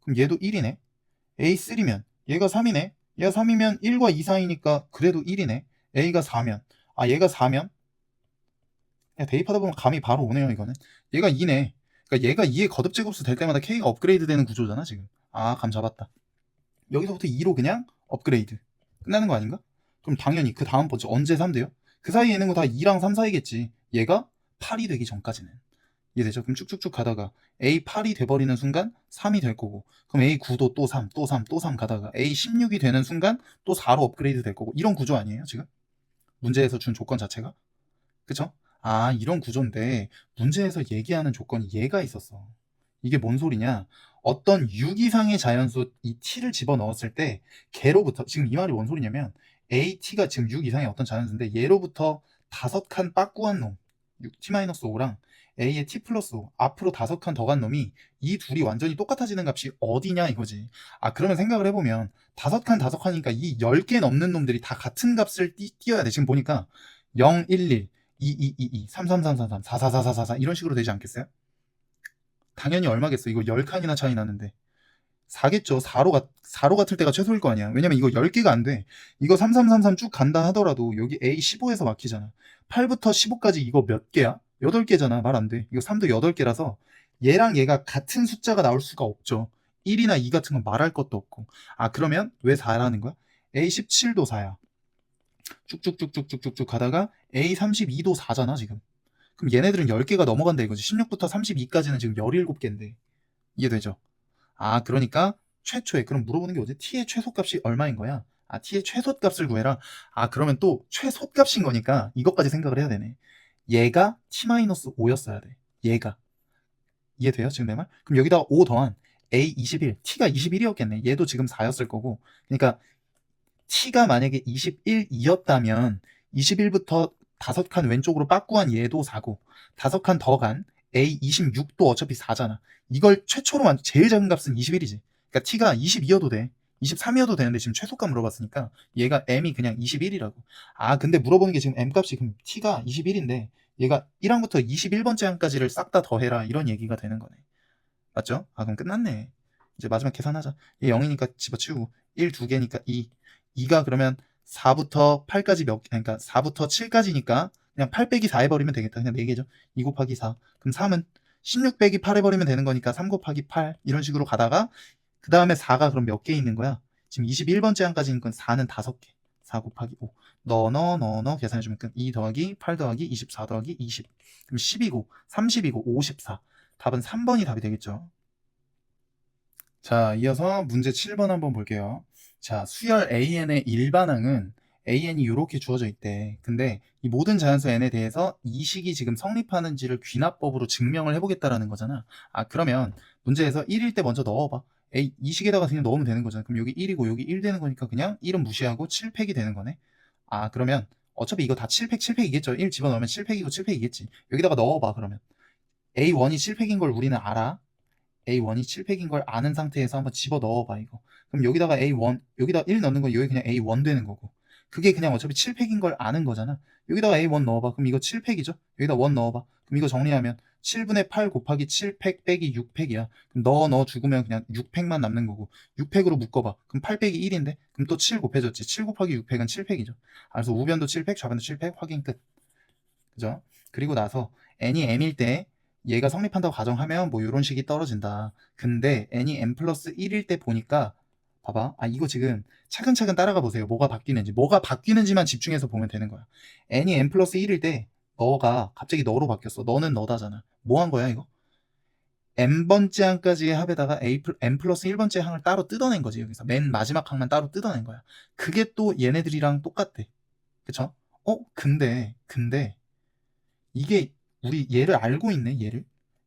그럼 얘도 1이네? A3면 얘가 3이네. 얘가 3이면 1과 2 사이니까 그래도 1이네. A가 4면 얘가 4면 대입하다 보면 감이 바로 오네요. 이거는 얘가 2네. 그러니까 얘가 2의 거듭제곱수 될 때마다 K가 업그레이드 되는 구조잖아 지금. 아, 감 잡았다. 여기서부터 2로 그냥 업그레이드 끝나는 거 아닌가? 그럼 당연히 그 다음 번째 언제 3 돼요? 그 사이에 있는 거 다 2랑 3 사이겠지. 얘가 8이 되기 전까지는. 이해되죠? 그럼 쭉쭉쭉 가다가 A8이 돼버리는 순간 3이 될 거고, 그럼 A9도 또 3, 또 3, 또 3 가다가 A16이 되는 순간 또 4로 업그레이드 될 거고, 이런 구조 아니에요 지금? 문제에서 준 조건 자체가? 그쵸? 아, 이런 구조인데 문제에서 얘기하는 조건이 얘가 있었어. 이게 뭔 소리냐? 어떤 6 이상의 자연수 이 t를 집어넣었을 때 걔로부터, 지금 이 말이 뭔 소리냐면 AT가 지금 6 이상의 어떤 자연수인데 얘로부터 5칸 빠꾸한 놈 6t-5랑 A의 t 플러스 5 앞으로 5칸 더 간 놈이 이 둘이 완전히 똑같아지는 값이 어디냐 이거지. 아, 그러면 생각을 해보면 5칸 5칸이니까 이 10개 넘는 놈들이 다 같은 값을 띄어야 돼. 지금 보니까 0, 1, 1 2, 2, 2, 2, 3, 3, 3, 3, 3, 4, 4, 4, 4, 4, 4 이런 식으로 되지 않겠어요? 당연히 얼마겠어? 이거 10칸이나 차이 나는데 4겠죠. 4로 같을 때가 최소일 거 아니야. 왜냐면 이거 10개가 안 돼. 이거 3, 3, 3, 3 쭉 간다 하더라도 여기 A15에서 막히잖아. 8부터 15까지 이거 몇 개야? 8개잖아. 말 안 돼. 이거 3도 8개라서 얘랑 얘가 같은 숫자가 나올 수가 없죠. 1이나 2 같은 건 말할 것도 없고. 아, 그러면 왜 4라는 거야? A17도 4야. 쭉쭉쭉쭉쭉쭉 가다가 A32도 4잖아 지금. 그럼 얘네들은 10개가 넘어간다 이거지. 16부터 32까지는 지금 17개인데. 이해되죠? 아, 그러니까 최초에 그럼 물어보는 게 뭐지? t의 최소값이 얼마인 거야? 아, t의 최소값을 구해라. 아, 그러면 또 최소값인 거니까 이것까지 생각을 해야 되네. 얘가 t-5였어야 돼. 얘가. 이해돼요? 지금 내 말? 그럼 여기다가 5 더한 A21, t가 21이었겠네. 얘도 지금 4였을 거고. 그러니까 t가 만약에 21이었다면 21부터 5칸 왼쪽으로 빠꾸한 얘도 4고 5칸 더 간 A26도 어차피 4잖아. 이걸 최초로 제일 작은 값은 21이지. 그러니까 t가 22여도 돼. 23이어도 되는데 지금 최소값 물어봤으니까 얘가 m이 그냥 21이라고. 아 근데 물어보는 게 지금 m값이 그럼 t가 21인데 얘가 1항부터 21번째 항까지를 싹 다 더해라 이런 얘기가 되는 거네. 맞죠? 아 그럼 끝났네. 이제 마지막 계산하자. 얘 0이니까 집어치우고 1 두 개니까 2. 2가 그러면 4부터 8까지 그러니까 4부터 7까지니까 그냥 8 빼기 4 해버리면 되겠다. 그냥 4개죠. 2 곱하기 4. 그럼 3은 16 빼기 8 해버리면 되는 거니까 3 곱하기 8 이런 식으로 가다가 그 다음에 4가 그럼 몇 개 있는 거야? 지금 21번째 항까지니까 4는 5개. 4 곱하기 5. 넣어 계산해주면 끝. 2 더하기 8 더하기 24 더하기 20. 그럼 10이고 30이고 54. 답은 3번이 답이 되겠죠. 자, 이어서 문제 7번 한번 볼게요. 자, 수열 AN의 일반항은 AN이 이렇게 주어져 있대. 근데 이 모든 자연수 N에 대해서 이 식이 지금 성립하는지를 귀납법으로 증명을 해보겠다라는 거잖아. 아, 그러면 문제에서 1일 때 먼저 넣어봐. 이 식에다가 그냥 넣으면 되는 거잖아. 그럼 여기 1이고 여기 1 되는 거니까 그냥 1은 무시하고 7팩이 되는 거네. 아, 그러면 어차피 이거 다 7팩, 7팩이겠죠. 1 집어넣으면 7팩이고 7팩이겠지. 여기다가 넣어봐, 그러면. A1이 7팩인 걸 우리는 알아. A1이 7팩인 걸 아는 상태에서 한번 집어 넣어봐, 이거. 그럼 여기다가 A1, 여기다 1 넣는 건 여기 그냥 A1 되는 거고. 그게 그냥 어차피 7팩인 걸 아는 거잖아. 여기다가 A1 넣어봐. 그럼 이거 7팩이죠? 여기다 1 넣어봐. 그럼 이거 정리하면 7분의 8 곱하기 7팩 빼기 6팩이야. 그럼 넣어 죽으면 그냥 6팩만 남는 거고. 6팩으로 묶어봐. 그럼 8 빼기 1인데? 그럼 또 7 곱해졌지. 7 곱하기 6팩은 7팩이죠. 그래서 우변도 7팩, 좌변도 7팩, 확인 끝. 그죠? 그리고 나서 n이 m일 때 얘가 성립한다고 가정하면 뭐 이런 식이 떨어진다. 근데 n이 m 플러스 1일 때 보니까 봐봐. 아 이거 지금 차근차근 따라가 보세요. 뭐가 바뀌는지만 집중해서 보면 되는 거야. n이 m 플러스 1일 때 너가 갑자기 너로 바뀌었어. 너는 너다잖아. 뭐 한 거야 이거? m번째 항까지의 합에다가 m 플러스 1번째 항을 따로 뜯어낸 거지. 여기서 맨 마지막 항만 따로 뜯어낸 거야. 그게 또 얘네들이랑 똑같대. 그쵸? 근데 이게 우리 얘를 알고 있네, 얘를.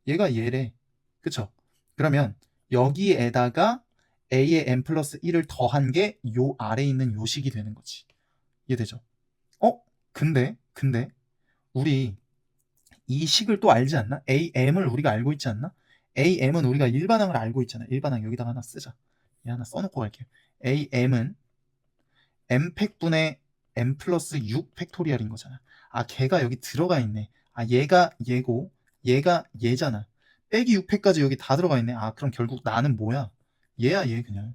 얘가 얘래. 그쵸? 그러면 여기에다가 a의 n 플러스 1을 더한 게 요 아래에 있는 요 식이 되는 거지. 이해되죠? 근데 우리 이 식을 또 알지 않나? am을 우리가 알고 있지 않나? am은 우리가 일반항을 알고 있잖아. 일반항 여기다가 하나 쓰자. 얘 하나 써놓고 갈게요. am은 m팩분의 m 플러스 6 팩토리얼인 거잖아. 아, 걔가 여기 들어가 있네. 아, 얘가 얘고, 얘가 얘잖아. 빼기 6팩까지 여기 다 들어가 있네. 아, 그럼 결국 나는 뭐야? 얘야, 얘 그냥.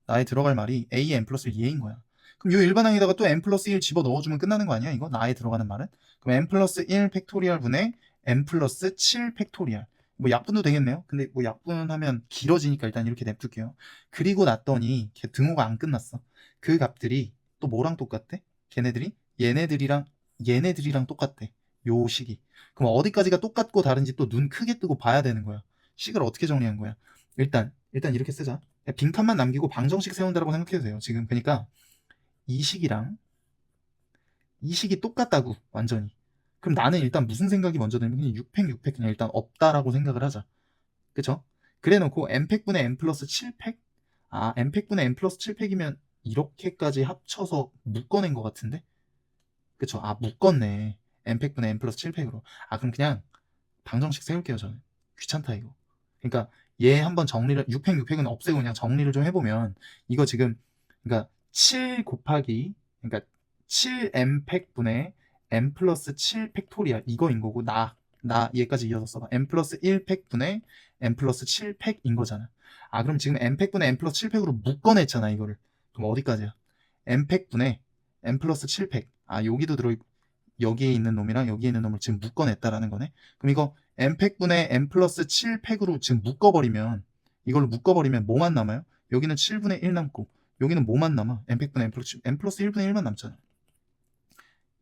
나에 들어갈 말이 a m 플러스 얘인 거야. 그럼 요 일반항에다가 또 m 플러스 1 집어 넣어주면 끝나는 거 아니야? 이거? 나에 들어가는 말은? 그럼 m 플러스 1 팩토리얼 분의 m 플러스 7 팩토리얼. 뭐 약분도 되겠네요. 근데 뭐 약분하면 길어지니까 일단 이렇게 냅둘게요. 그리고 났더니 걔 등호가 안 끝났어. 그 값들이 또 뭐랑 똑같대? 걔네들이 얘네들이랑 똑같대. 요 식이. 그럼 어디까지가 똑같고 다른지 또 눈 크게 뜨고 봐야 되는 거야. 식을 어떻게 정리한 거야? 일단 이렇게 쓰자. 빈칸만 남기고 방정식 세운다라고 생각해도 돼요. 지금 그러니까 이 식이랑 이 식이 똑같다고 완전히. 그럼 나는 일단 무슨 생각이 먼저 들면 그냥 6팩 그냥 일단 없다라고 생각을 하자. 그쵸? 그래놓고 m팩분의 m 플러스 7팩? 아 m팩분의 m 플러스 7팩이면 이렇게까지 합쳐서 묶어낸 것 같은데? 그쵸? 아 묶었네. m팩분의 m 플러스 7팩으로. 아 그럼 그냥 방정식 세울게요 저는. 귀찮다 이거. 그러니까 얘 한번 정리를 6팩은 없애고 그냥 정리를 좀 해보면 이거 지금 그러니까 7 곱하기 그러니까 7m팩분의 m 플러스 7 팩토리얼 이거인 거고 나 얘까지 이어서 써봐. m 플러스 1팩분의 m 플러스 7팩인 거잖아. 아 그럼 지금 m팩분의 m 플러스 7팩으로 묶어냈잖아 이거를. 그럼 어디까지야? m팩분의 m 플러스 7팩. 아 여기도 들어있고 여기에 있는 놈이랑 여기에 있는 놈을 지금 묶어냈다라는 거네. 그럼 이거 m팩분의 m 플러스 7팩으로 지금 묶어버리면 이걸로 묶어버리면 뭐만 남아요? 여기는 7분의 1 남고 여기는 뭐만 남아? m팩분의 m 플러스 1분의 1만 남잖아.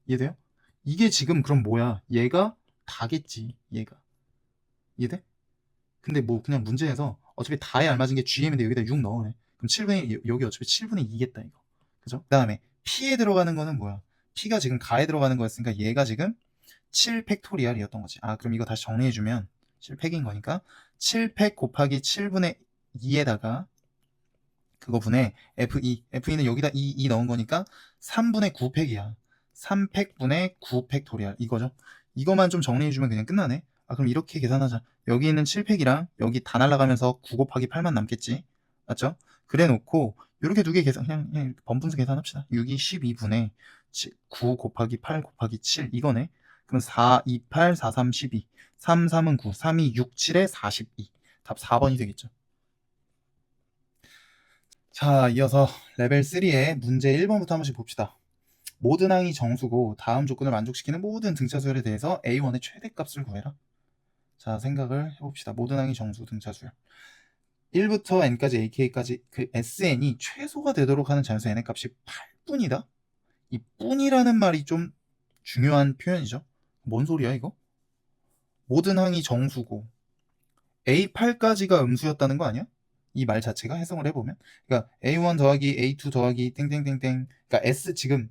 이해돼요? 이게 지금 그럼 뭐야? 얘가 다겠지. 얘가. 이해돼? 근데 뭐 그냥 문제에서 어차피 다에 알맞은 게 GM인데 여기다 6 넣으래. 그럼 7분의 여기 어차피 7분의 2겠다 이거. 그죠? 그 다음에 P에 들어가는 거는 뭐야? P가 지금 가에 들어가는 거였으니까 얘가 지금 7 팩토리얼이었던 거지. 아 그럼 이거 다시 정리해주면 7팩인 거니까 7팩 곱하기 7분의 2에다가 그거 분의 FE는 여기다 2 넣은 거니까 3분의 9팩이야. 3팩분의 9 팩토리얼 이거죠. 이거만 좀 정리해주면 그냥 끝나네. 아 그럼 이렇게 계산하자. 여기 있는 7팩이랑 여기 다 날라가면서 9 곱하기 8만 남겠지. 맞죠? 그래 놓고 이렇게 두 개 계산, 그냥 번분수 계산합시다. 6이 12분의 9 곱하기 8 곱하기 7 이거네. 그럼 4, 2, 8, 4, 3, 12. 3, 3은 9, 3, 2, 6, 7에 42. 답 4번이 되겠죠. 자, 이어서 레벨 3의 문제 1번부터 한 번씩 봅시다. 모든 항이 정수고 다음 조건을 만족시키는 모든 등차 수열에 대해서 A1의 최대값을 구해라. 자, 생각을 해봅시다. 모든 항이 정수 등차 수열. 1부터 n까지 ak까지 그 sn이 최소가 되도록 하는 자연수 n의 값이 8뿐이다? 이 뿐이라는 말이 좀 중요한 표현이죠. 뭔 소리야 이거? 모든 항이 정수고 A8까지가 음수였다는 거 아니야? 이 말 자체가 해석을 해보면 그러니까 A1 더하기 A2 더하기 땡땡땡땡 그러니까 S8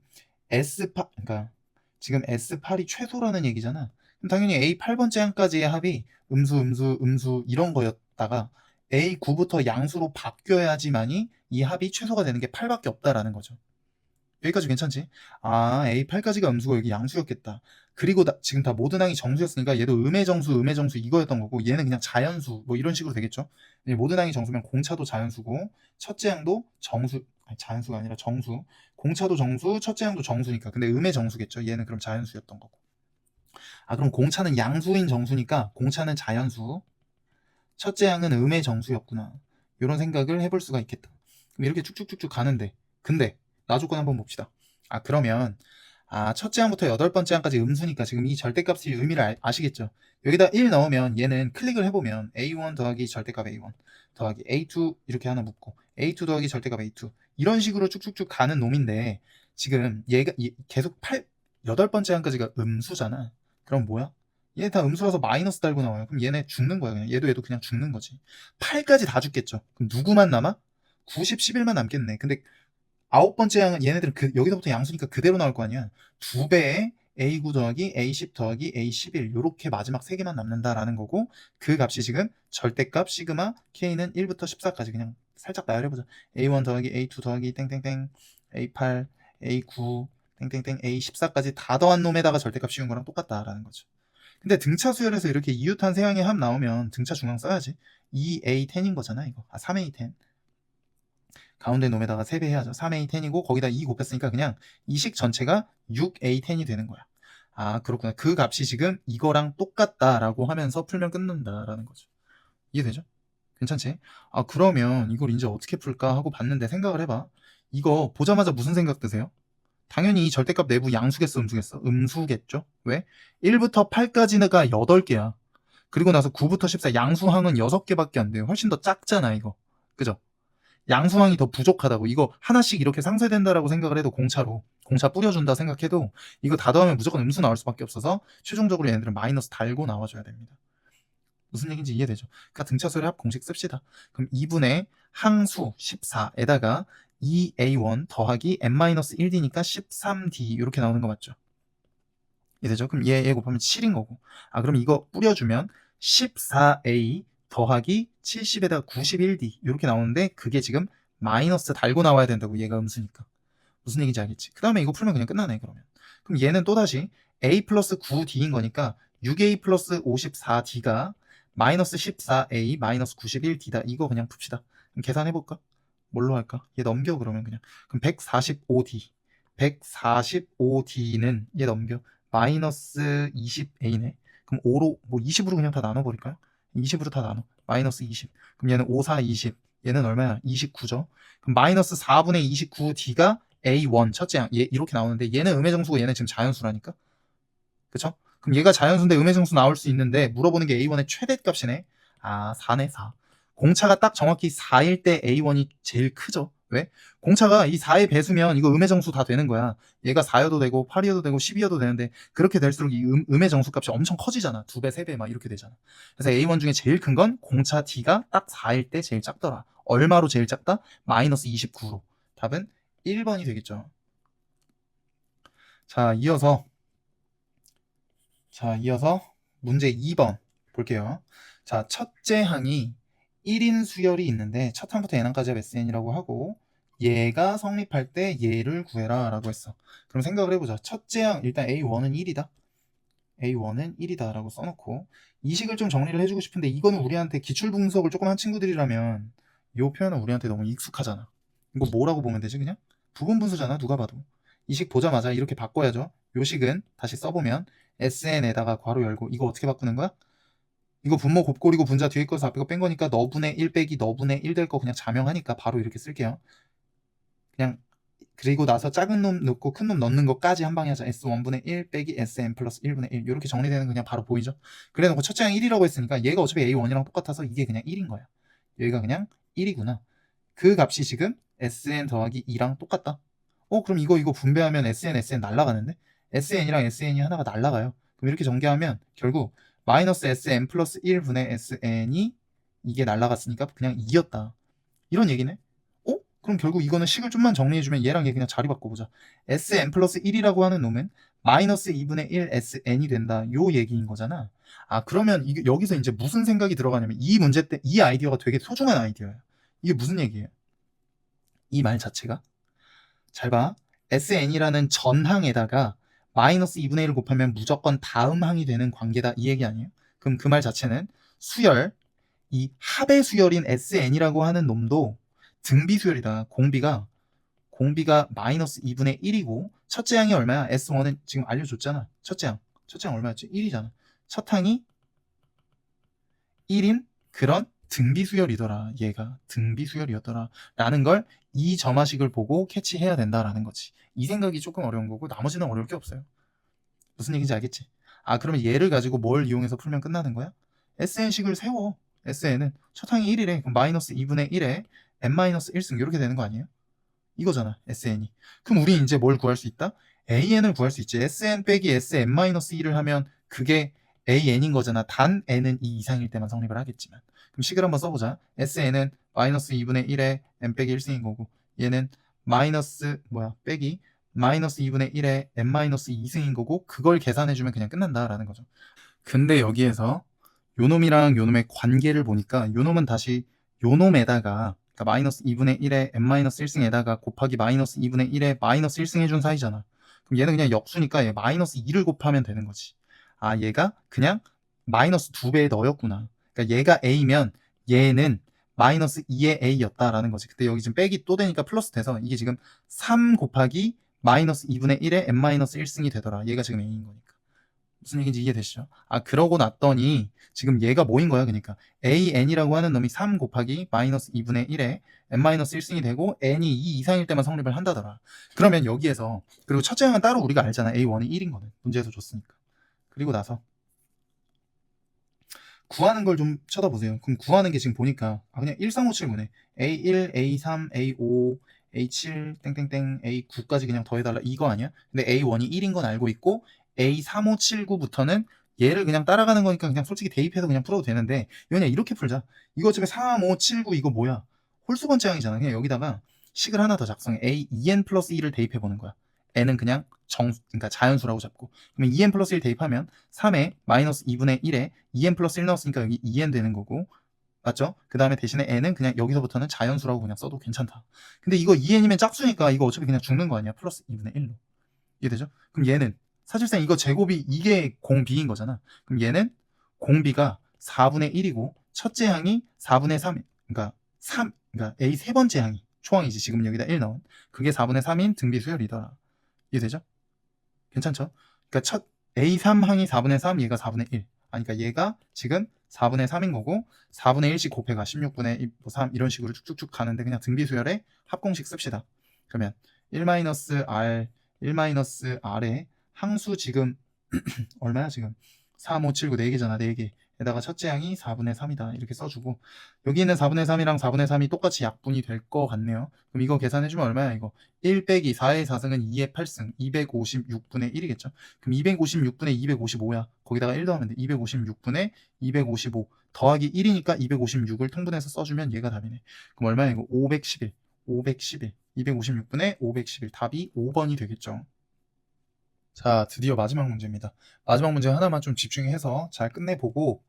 그러니까 지금 S8이 최소라는 얘기잖아. 그럼 당연히 A8번째 항까지의 합이 음수 이런 거였다가 A9부터 양수로 바뀌어야지만이 이 합이 최소가 되는 게 8밖에 없다라는 거죠. 여기까지 괜찮지? 아, A8까지가 음수고 여기 양수였겠다. 그리고 지금 다 모든 항이 정수였으니까 얘도 음의 정수 이거였던 거고 얘는 그냥 자연수 뭐 이런 식으로 되겠죠. 모든 항이 정수면 공차도 자연수고 첫째 항도 정수 아니, 자연수가 아니라 정수. 공차도 정수, 첫째 항도 정수니까. 근데 음의 정수겠죠. 얘는 그럼 자연수였던 거고. 아, 그럼 공차는 양수인 정수니까 공차는 자연수. 첫째 항은 음의 정수였구나. 이런 생각을 해볼 수가 있겠다. 그럼 이렇게 쭉쭉쭉쭉 가는데 근데 나 조건 한번 봅시다. 아, 그러면 첫째 항부터 여덟 번째 항까지 음수니까 지금 이 절대값의 의미를 아시겠죠? 여기다 1 넣으면 얘는 클릭을 해보면 A1 더하기 절대값 A1 더하기 A2 이렇게 하나 묶고 A2 더하기 절대값 A2 이런 식으로 쭉쭉쭉 가는 놈인데 지금 얘가 계속 여덟 번째 항까지가 음수잖아. 그럼 뭐야? 얘 다 음수라서 마이너스 달고 나와요. 그럼 얘네 죽는 거야. 그냥 얘도 그냥 죽는 거지. 8까지 다 죽겠죠. 그럼 누구만 남아? 90, 11만 남겠네. 근데 아홉 번째 항은 얘네들은 여기서부터 양수니까 그대로 나올 거 아니야. 두 배의 A9 더하기 A10 더하기 A11 요렇게 마지막 세 개만 남는다라는 거고 그 값이 지금 절대값 시그마 K는 1부터 14까지 그냥 살짝 나열해보자. A1 더하기 A2 더하기 땡땡땡 A8 A9 땡땡땡 A14까지 다 더한 놈에다가 절대값 씌운 거랑 똑같다라는 거죠. 근데 등차 수열에서 이렇게 이웃한 세항의 합 나오면 등차 중앙 써야지. 2A10인 거잖아 이거. 3A10 가운데 놈에다가 3배 해야죠. 3A10이고 거기다 2 곱했으니까 그냥 이 식 전체가 6A10이 되는 거야. 아, 그렇구나. 그 값이 지금 이거랑 똑같다라고 하면서 풀면 끝난다라는 거죠. 이해되죠? 괜찮지? 아, 그러면 이걸 이제 어떻게 풀까 하고 봤는데 생각을 해봐. 이거 보자마자 무슨 생각 드세요? 당연히 이 절대값 내부 양수겠어, 음수겠어? 음수겠죠? 왜? 1부터 8까지가 8개야. 그리고 나서 9부터 14 양수항은 6개밖에 안 돼요. 훨씬 더 작잖아, 이거. 그죠? 양수항이 더 부족하다고. 이거 하나씩 이렇게 상쇄된다라고 생각을 해도 공차 뿌려준다 생각해도 이거 다 더하면 무조건 음수 나올 수밖에 없어서 최종적으로 얘네들은 마이너스 달고 나와줘야 됩니다. 무슨 얘기인지 이해되죠? 그러니까 등차수열의 합 공식 씁시다. 그럼 2분의 항수 14에다가 2a1 더하기 n-1d니까 13d 이렇게 나오는 거 맞죠? 이해되죠? 그럼 얘 곱하면 7인 거고. 아, 그럼 이거 뿌려주면 14a 더하기 70에다가 91d 이렇게 나오는데 그게 지금 마이너스 달고 나와야 된다고. 얘가 음수니까. 무슨 얘기인지 알겠지? 그 다음에 이거 풀면 그냥 끝나네. 그럼 얘는 또다시 a 플러스 9d인 거니까 6a 플러스 54d가 마이너스 14a 마이너스 91d다. 이거 그냥 풉시다. 그럼 계산해볼까? 뭘로 할까? 얘 넘겨. 그러면 그럼 145d 145d는 얘 넘겨 마이너스 20a네. 그럼 5로 뭐 20으로 그냥 다 나눠버릴까요? 20으로 다 나눠. 마이너스 20. 그럼 얘는 5, 4, 20. 얘는 얼마야? 29죠. 그럼 마이너스 4분의 29d가 A1 첫째 항. 얘 이렇게 나오는데 얘는 음의 정수고 얘는 지금 자연수라니까. 그쵸? 그럼 얘가 자연수인데 음의 정수 나올 수 있는데 물어보는 게 A1의 최대값이네. 아, 4네, 4. 공차가 딱 정확히 4일 때 A1이 제일 크죠. 왜? 공차가 이 4의 배수면 이거 음의 정수 다 되는 거야. 얘가 4여도 되고 8이어도 되고 12여도 되는데 그렇게 될수록 이 음의 정수 값이 엄청 커지잖아. 2배, 3배 막 이렇게 되잖아. 그래서 A1 중에 제일 큰 건 공차 T가 딱 4일 때 제일 작더라. 얼마로 제일 작다? 마이너스 29로. 답은 1번이 되겠죠. 자, 이어서 문제 2번 볼게요. 자, 첫째 항이 1인 수열이 있는데 첫 항부터 n항까지가 SN이라고 하고 얘가 성립할 때 얘를 구해라 라고 했어. 그럼 생각을 해보자. 첫째 항 일단 A1은 1이다. A1은 1이다 라고 써놓고 이 식을 좀 정리를 해주고 싶은데 이거는 우리한테 기출분석을 조금 한 친구들이라면 이 표현은 우리한테 너무 익숙하잖아. 이거 뭐라고 보면 되지 그냥? 부분분수잖아 누가 봐도. 이 식 보자마자 이렇게 바꿔야죠. 요 식은 다시 써보면 SN에다가 괄호 열고 이거 어떻게 바꾸는 거야? 이거 분모 곱골이고 분자 뒤에 거서 앞에 거 뺀 거니까 너분의 1 빼기 너분의 1 될 거 그냥 자명하니까 바로 이렇게 쓸게요. 그냥 그리고 나서 작은 놈 넣고 큰 놈 넣는 것까지 한 방에 하자. S1분의 1 빼기 SM 플러스 1분의 1 이렇게 정리되는 거 그냥 바로 보이죠? 그래 놓고 첫째 항 1이라고 했으니까 얘가 어차피 A1이랑 똑같아서 이게 그냥 1인 거야. 여기가 그냥 1이구나. 그 값이 지금 SN 더하기 2랑 똑같다. 그럼 이거 분배하면 SN 날라가는데? SN이랑 SN이 하나가 날라가요. 그럼 이렇게 전개하면 결국 마이너스 SM 플러스 1분의 SN이 이게 날라갔으니까 그냥 2였다. 이런 얘기네? 그럼 결국 이거는 식을 좀만 정리해주면 얘랑 얘 그냥 자리 바꿔보자. SN 플러스 1이라고 하는 놈은 마이너스 2분의 1 SN이 된다. 요 얘기인 거잖아. 그러면 여기서 이제 무슨 생각이 들어가냐면 이 문제 때 이 아이디어가 되게 소중한 아이디어예요. 이게 무슨 얘기예요? 이 말 자체가 잘 봐. SN이라는 전항에다가 마이너스 2분의 1을 곱하면 무조건 다음 항이 되는 관계다. 이 얘기 아니에요? 그럼 그 말 자체는 수열, 이 합의 수열인 SN이라고 하는 놈도 등비 수열이다. 공비가 마이너스 2분의 1이고 첫째 항이 얼마야? S1은 지금 알려줬잖아. 첫째 항 얼마였지? 1이잖아. 첫 항이 1인 그런 등비 수열이더라. 얘가 등비 수열이었더라. 라는 걸 이 점화식을 보고 캐치해야 된다라는 거지. 이 생각이 조금 어려운 거고 나머지는 어려울 게 없어요. 무슨 얘기인지 알겠지? 그러면 얘를 가지고 뭘 이용해서 풀면 끝나는 거야? SN식을 세워. SN은 첫 항이 1이래. 그럼 마이너스 2분의 1에 n-1승 이렇게 되는 거 아니에요? 이거잖아. SN이. 그럼 우리 이제 뭘 구할 수 있다? AN을 구할 수 있지. SN 빼기 SM-1을 하면 그게 AN인 거잖아. 단 N은 2 이상일 때만 성립을 하겠지만. 그럼 식을 한번 써보자. SN은 마이너스 2분의 1에 N 빼기 1승인 거고 얘는 빼기 마이너스 2분의 1에 N-2승인 거고 그걸 계산해주면 그냥 끝난다라는 거죠. 근데 여기에서 요놈이랑 요놈의 관계를 보니까 요놈은 다시 요놈에다가 그러니까 마이너스 2분의 1에 n-1승에다가 곱하기 마이너스 2분의 1에 마이너스 1승 해준 사이잖아. 그럼 얘는 그냥 역수니까 얘 마이너스 2를 곱하면 되는 거지. 얘가 그냥 마이너스 2배의 너였구나. 그러니까 얘가 A면 얘는 마이너스 2의 A였다라는 거지. 그때 여기 지금 빼기 또 되니까 플러스 돼서 이게 지금 3 곱하기 마이너스 2분의 1에 n-1승이 되더라. 얘가 지금 A인 거니까. 무슨 얘기인지 이해되시죠? 그러고 났더니 지금 얘가 뭐인 거야? 그러니까 AN이라고 하는 놈이 3 곱하기 마이너스 2분의 1에 n-1승이 되고 n이 2 이상일 때만 성립을 한다더라. 그러면 여기에서 그리고 첫째 항은 따로 우리가 알잖아. A1이 1인 거는. 문제에서 줬으니까. 그리고 나서 구하는 걸 좀 쳐다보세요. 그럼 구하는 게 지금 보니까 그냥 13579네. A1, A3, A5, A7, 땡땡땡, A9까지 그냥 더해달라 이거 아니야? 근데 A1이 1인 건 알고 있고 A3579부터는 얘를 그냥 따라가는 거니까 그냥 솔직히 대입해서 그냥 풀어도 되는데 이거 그냥 이렇게 풀자. 이거 어차피 3579 이거 뭐야? 홀수 번째항이잖아. 그냥 여기다가 식을 하나 더 작성해. A 2n 플러스 1을 대입해 보는 거야. n은 그냥 그러니까 자연수라고 잡고 그러면 2n 플러스 1 대입하면 3에 마이너스 2분의 1에 2n 플러스 1 넣었으니까 여기 2n 되는 거고 맞죠? 그 다음에 대신에 n은 그냥 여기서부터는 자연수라고 그냥 써도 괜찮다. 근데 이거 2n이면 짝수니까 이거 어차피 그냥 죽는 거 아니야? 플러스 2분의 1로. 이해되죠? 그럼 얘는 사실상 이거 제곱이 이게 공비인 거잖아. 그럼 얘는 공비가 4분의 1이고 첫째 항이 4분의 3 그러니까 A 세 번째 항이 초항이지. 지금 여기다 1 넣은 그게 4분의 3인 등비 수열이더라. 이해되죠? 괜찮죠? 그러니까 A3항이 4분의 3 얘가 4분의 1 그러니까 얘가 지금 4분의 3인 거고 4분의 1씩 곱해가 16분의 3 이런 식으로 쭉쭉쭉 가는데 그냥 등비 수열의 합공식 씁시다. 그러면 1-R 1-R에 항수 지금 얼마야 지금 3, 5, 7, 9 4개잖아 4개 에다가 첫째 항이 4분의 3이다 이렇게 써주고 여기 있는 4분의 3이랑 4분의 3이 똑같이 약분이 될 것 같네요. 그럼 이거 계산해주면 얼마야 이거 1 빼기 4의 4승은 2의 8승 256분의 1이겠죠. 그럼 256분의 255야 거기다가 1 더하면 돼. 256분의 255 더하기 1이니까 256을 통분해서 써주면 얘가 답이네. 그럼 얼마야 이거 511 256분의 511 답이 5번이 되겠죠. 자, 드디어 마지막 문제입니다. 마지막 문제 하나만 좀 집중해서 잘 끝내보고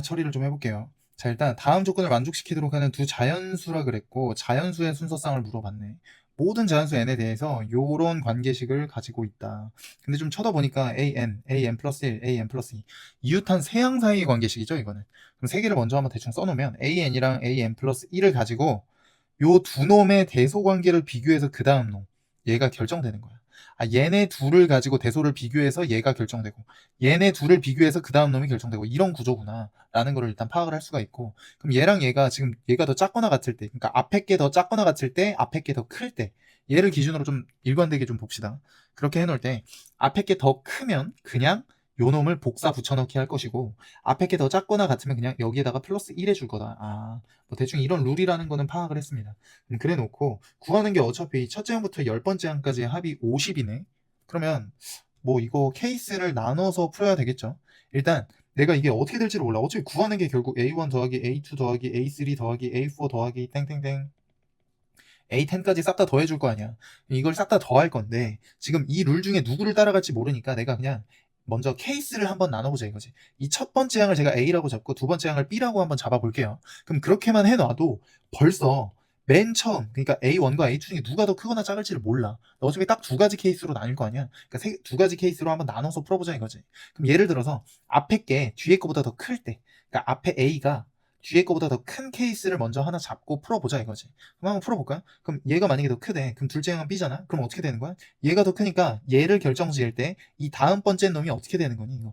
처리를 좀 해볼게요. 자, 일단 다음 조건을 만족시키도록 하는 두 자연수라 그랬고 자연수의 순서쌍을 물어봤네. 모든 자연수 n에 대해서 요런 관계식을 가지고 있다. 근데 좀 쳐다보니까 an 플러스 1, an 플러스 2 이웃한 세 항 사이의 관계식이죠 이거는. 그럼 세 개를 먼저 한번 대충 써놓으면 an이랑 an 플러스 1을 가지고 요 두 놈의 대소 관계를 비교해서 그 다음 놈 얘가 결정되는 거야. 아, 얘네 둘을 가지고 대소를 비교해서 얘가 결정되고 얘네 둘을 비교해서 그 다음 놈이 결정되고 이런 구조구나 라는 거를 일단 파악을 할 수가 있고, 그럼 얘랑 얘가 지금 얘가 더 작거나 같을 때, 그러니까 앞에 게 더 작거나 같을 때, 앞에 게 더 클 때, 얘를 기준으로 좀 일관되게 좀 봅시다. 그렇게 해놓을 때 앞에 게 더 크면 그냥 요 놈을 복사 붙여넣기 할 것이고, 앞에 게 더 작거나 같으면 그냥 여기에다가 플러스 1 해줄 거다. 아, 뭐 대충 이런 룰이라는 거는 파악을 했습니다. 그래 놓고 구하는 게 어차피 첫째 항부터 10번째 항까지의 합이 50이네. 그러면 뭐 이거 케이스를 나눠서 풀어야 되겠죠. 일단 내가 이게 어떻게 될지를 몰라. 어차피 구하는 게 결국 A1 더하기 A2 더하기 A3 더하기 A4 더하기 땡땡땡 A10까지 싹 다 더해줄 거 아니야. 이걸 싹 다 더할 건데 지금 이 룰 중에 누구를 따라갈지 모르니까 내가 그냥 먼저 케이스를 한번 나눠보자 이거지. 이 첫 번째 항을 제가 A라고 잡고 두 번째 항을 B라고 한번 잡아볼게요. 그럼 그렇게만 해놔도 벌써 맨 처음, 그러니까 A1과 A2 중에 누가 더 크거나 작을지를 몰라. 어차피 딱 두 가지 케이스로 나뉠 거 아니야. 그러니까 두 가지 케이스로 한번 나눠서 풀어보자 이거지. 그럼 예를 들어서 앞에 게 뒤에 거보다 더 클 때, 그러니까 앞에 A가 뒤에 거보다 더 큰 케이스를 먼저 하나 잡고 풀어보자 이거지. 그럼 한번 풀어볼까요? 그럼 얘가 만약에 더 크대. 그럼 둘째 항은 B잖아. 그럼 어떻게 되는 거야? 얘가 더 크니까 얘를 결정지을 때 이 다음 번째 놈이 어떻게 되는 거니 이거?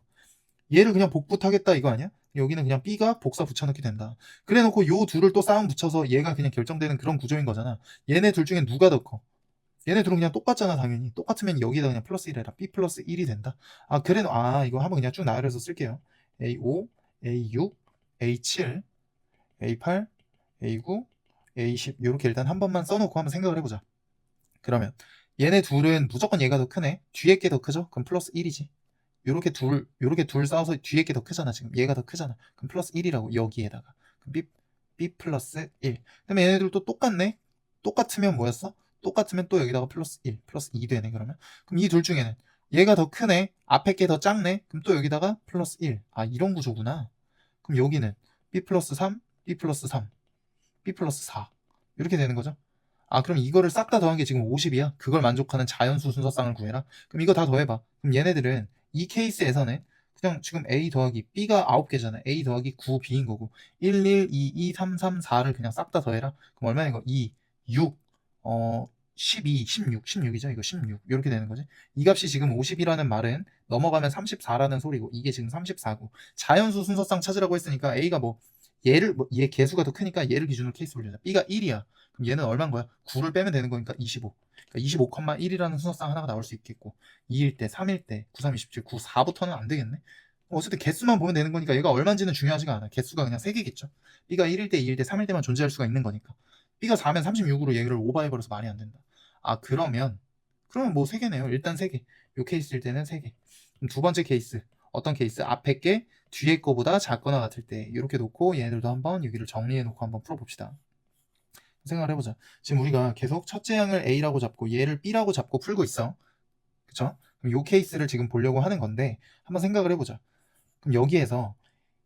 얘를 그냥 복붙하겠다 이거 아니야? 여기는 그냥 B가 복사 붙여넣기 된다. 그래 놓고 요 둘을 또 싸움 붙여서 얘가 그냥 결정되는 그런 구조인 거잖아. 얘네 둘 중에 누가 더 커? 얘네 둘은 그냥 똑같잖아 당연히. 똑같으면 여기다 그냥 플러스 1 해라. B 플러스 1이 된다. 아 그래 이거 한번 그냥 쭉 나열해서 쓸게요. A5, A6, A7, A8, A9, A10 이렇게 일단 한 번만 써놓고 한번 생각을 해보자. 그러면 얘네 둘은 무조건 얘가 더 크네. 뒤에 게 더 크죠? 그럼 플러스 1이지. 요렇게 둘 싸워서 뒤에 게 더 크잖아. 지금 얘가 더 크잖아. 그럼 플러스 1이라고 여기에다가. 그럼 B 플러스 1. 그다음에 얘네들도 똑같네. 똑같으면 뭐였어? 똑같으면 또 여기다가 플러스 1, 플러스 2 되네 그러면. 그럼 이 둘 중에는 얘가 더 크네. 앞에 게 더 작네. 그럼 또 여기다가 플러스 1. 아 이런 구조구나. 그럼 여기는 B 플러스 3, B 플러스 3, B 플러스 4 이렇게 되는 거죠. 아 그럼 이거를 싹 다 더한 게 지금 50이야? 그걸 만족하는 자연수 순서쌍을 구해라. 그럼 이거 다 더해봐. 그럼 얘네들은 이 케이스에서는 그냥 지금 A 더하기 B가 9개잖아. A 더하기 9B인 거고 1, 1, 2, 2, 3, 3, 4를 그냥 싹 다 더해라. 그럼 얼마인 거? 2, 6, 12, 16, 16이죠. 이거 16 이렇게 되는 거지. 이 값이 지금 50이라는 말은 넘어가면 34라는 소리고 이게 지금 34고 자연수 순서쌍 찾으라고 했으니까 A가 얘 개수가 더 크니까 얘를 기준으로 케이스 올리자. B가 1이야. 그럼 얘는 얼마인 거야? 9를 빼면 되는 거니까 25. 그러니까 25,1이라는 순서쌍 하나가 나올 수 있겠고 2일 때, 3일 때, 9, 3, 27, 9, 4부터는 안 되겠네. 어쨌든 개수만 보면 되는 거니까 얘가 얼마인지는 중요하지가 않아. 개수가 그냥 3개겠죠. B가 1일 때, 2일 때, 3일 때만 존재할 수가 있는 거니까. B가 4면 36으로 얘를 오버해버려서 말이 안 된다. 아 그러면 뭐 3개네요. 일단 3개. 요 케이스일 때는 3개. 그럼 두 번째 케이스. 어떤 케이스? 앞에 게 뒤에 거보다 작거나 같을 때 이렇게 놓고 얘네들도 한번 여기를 정리해 놓고 한번 풀어봅시다. 생각을 해보자. 지금 우리가 계속 첫째 항을 A라고 잡고 얘를 B라고 잡고 풀고 있어. 그쵸? 그럼 요 케이스를 지금 보려고 하는 건데 한번 생각을 해보자. 그럼 여기에서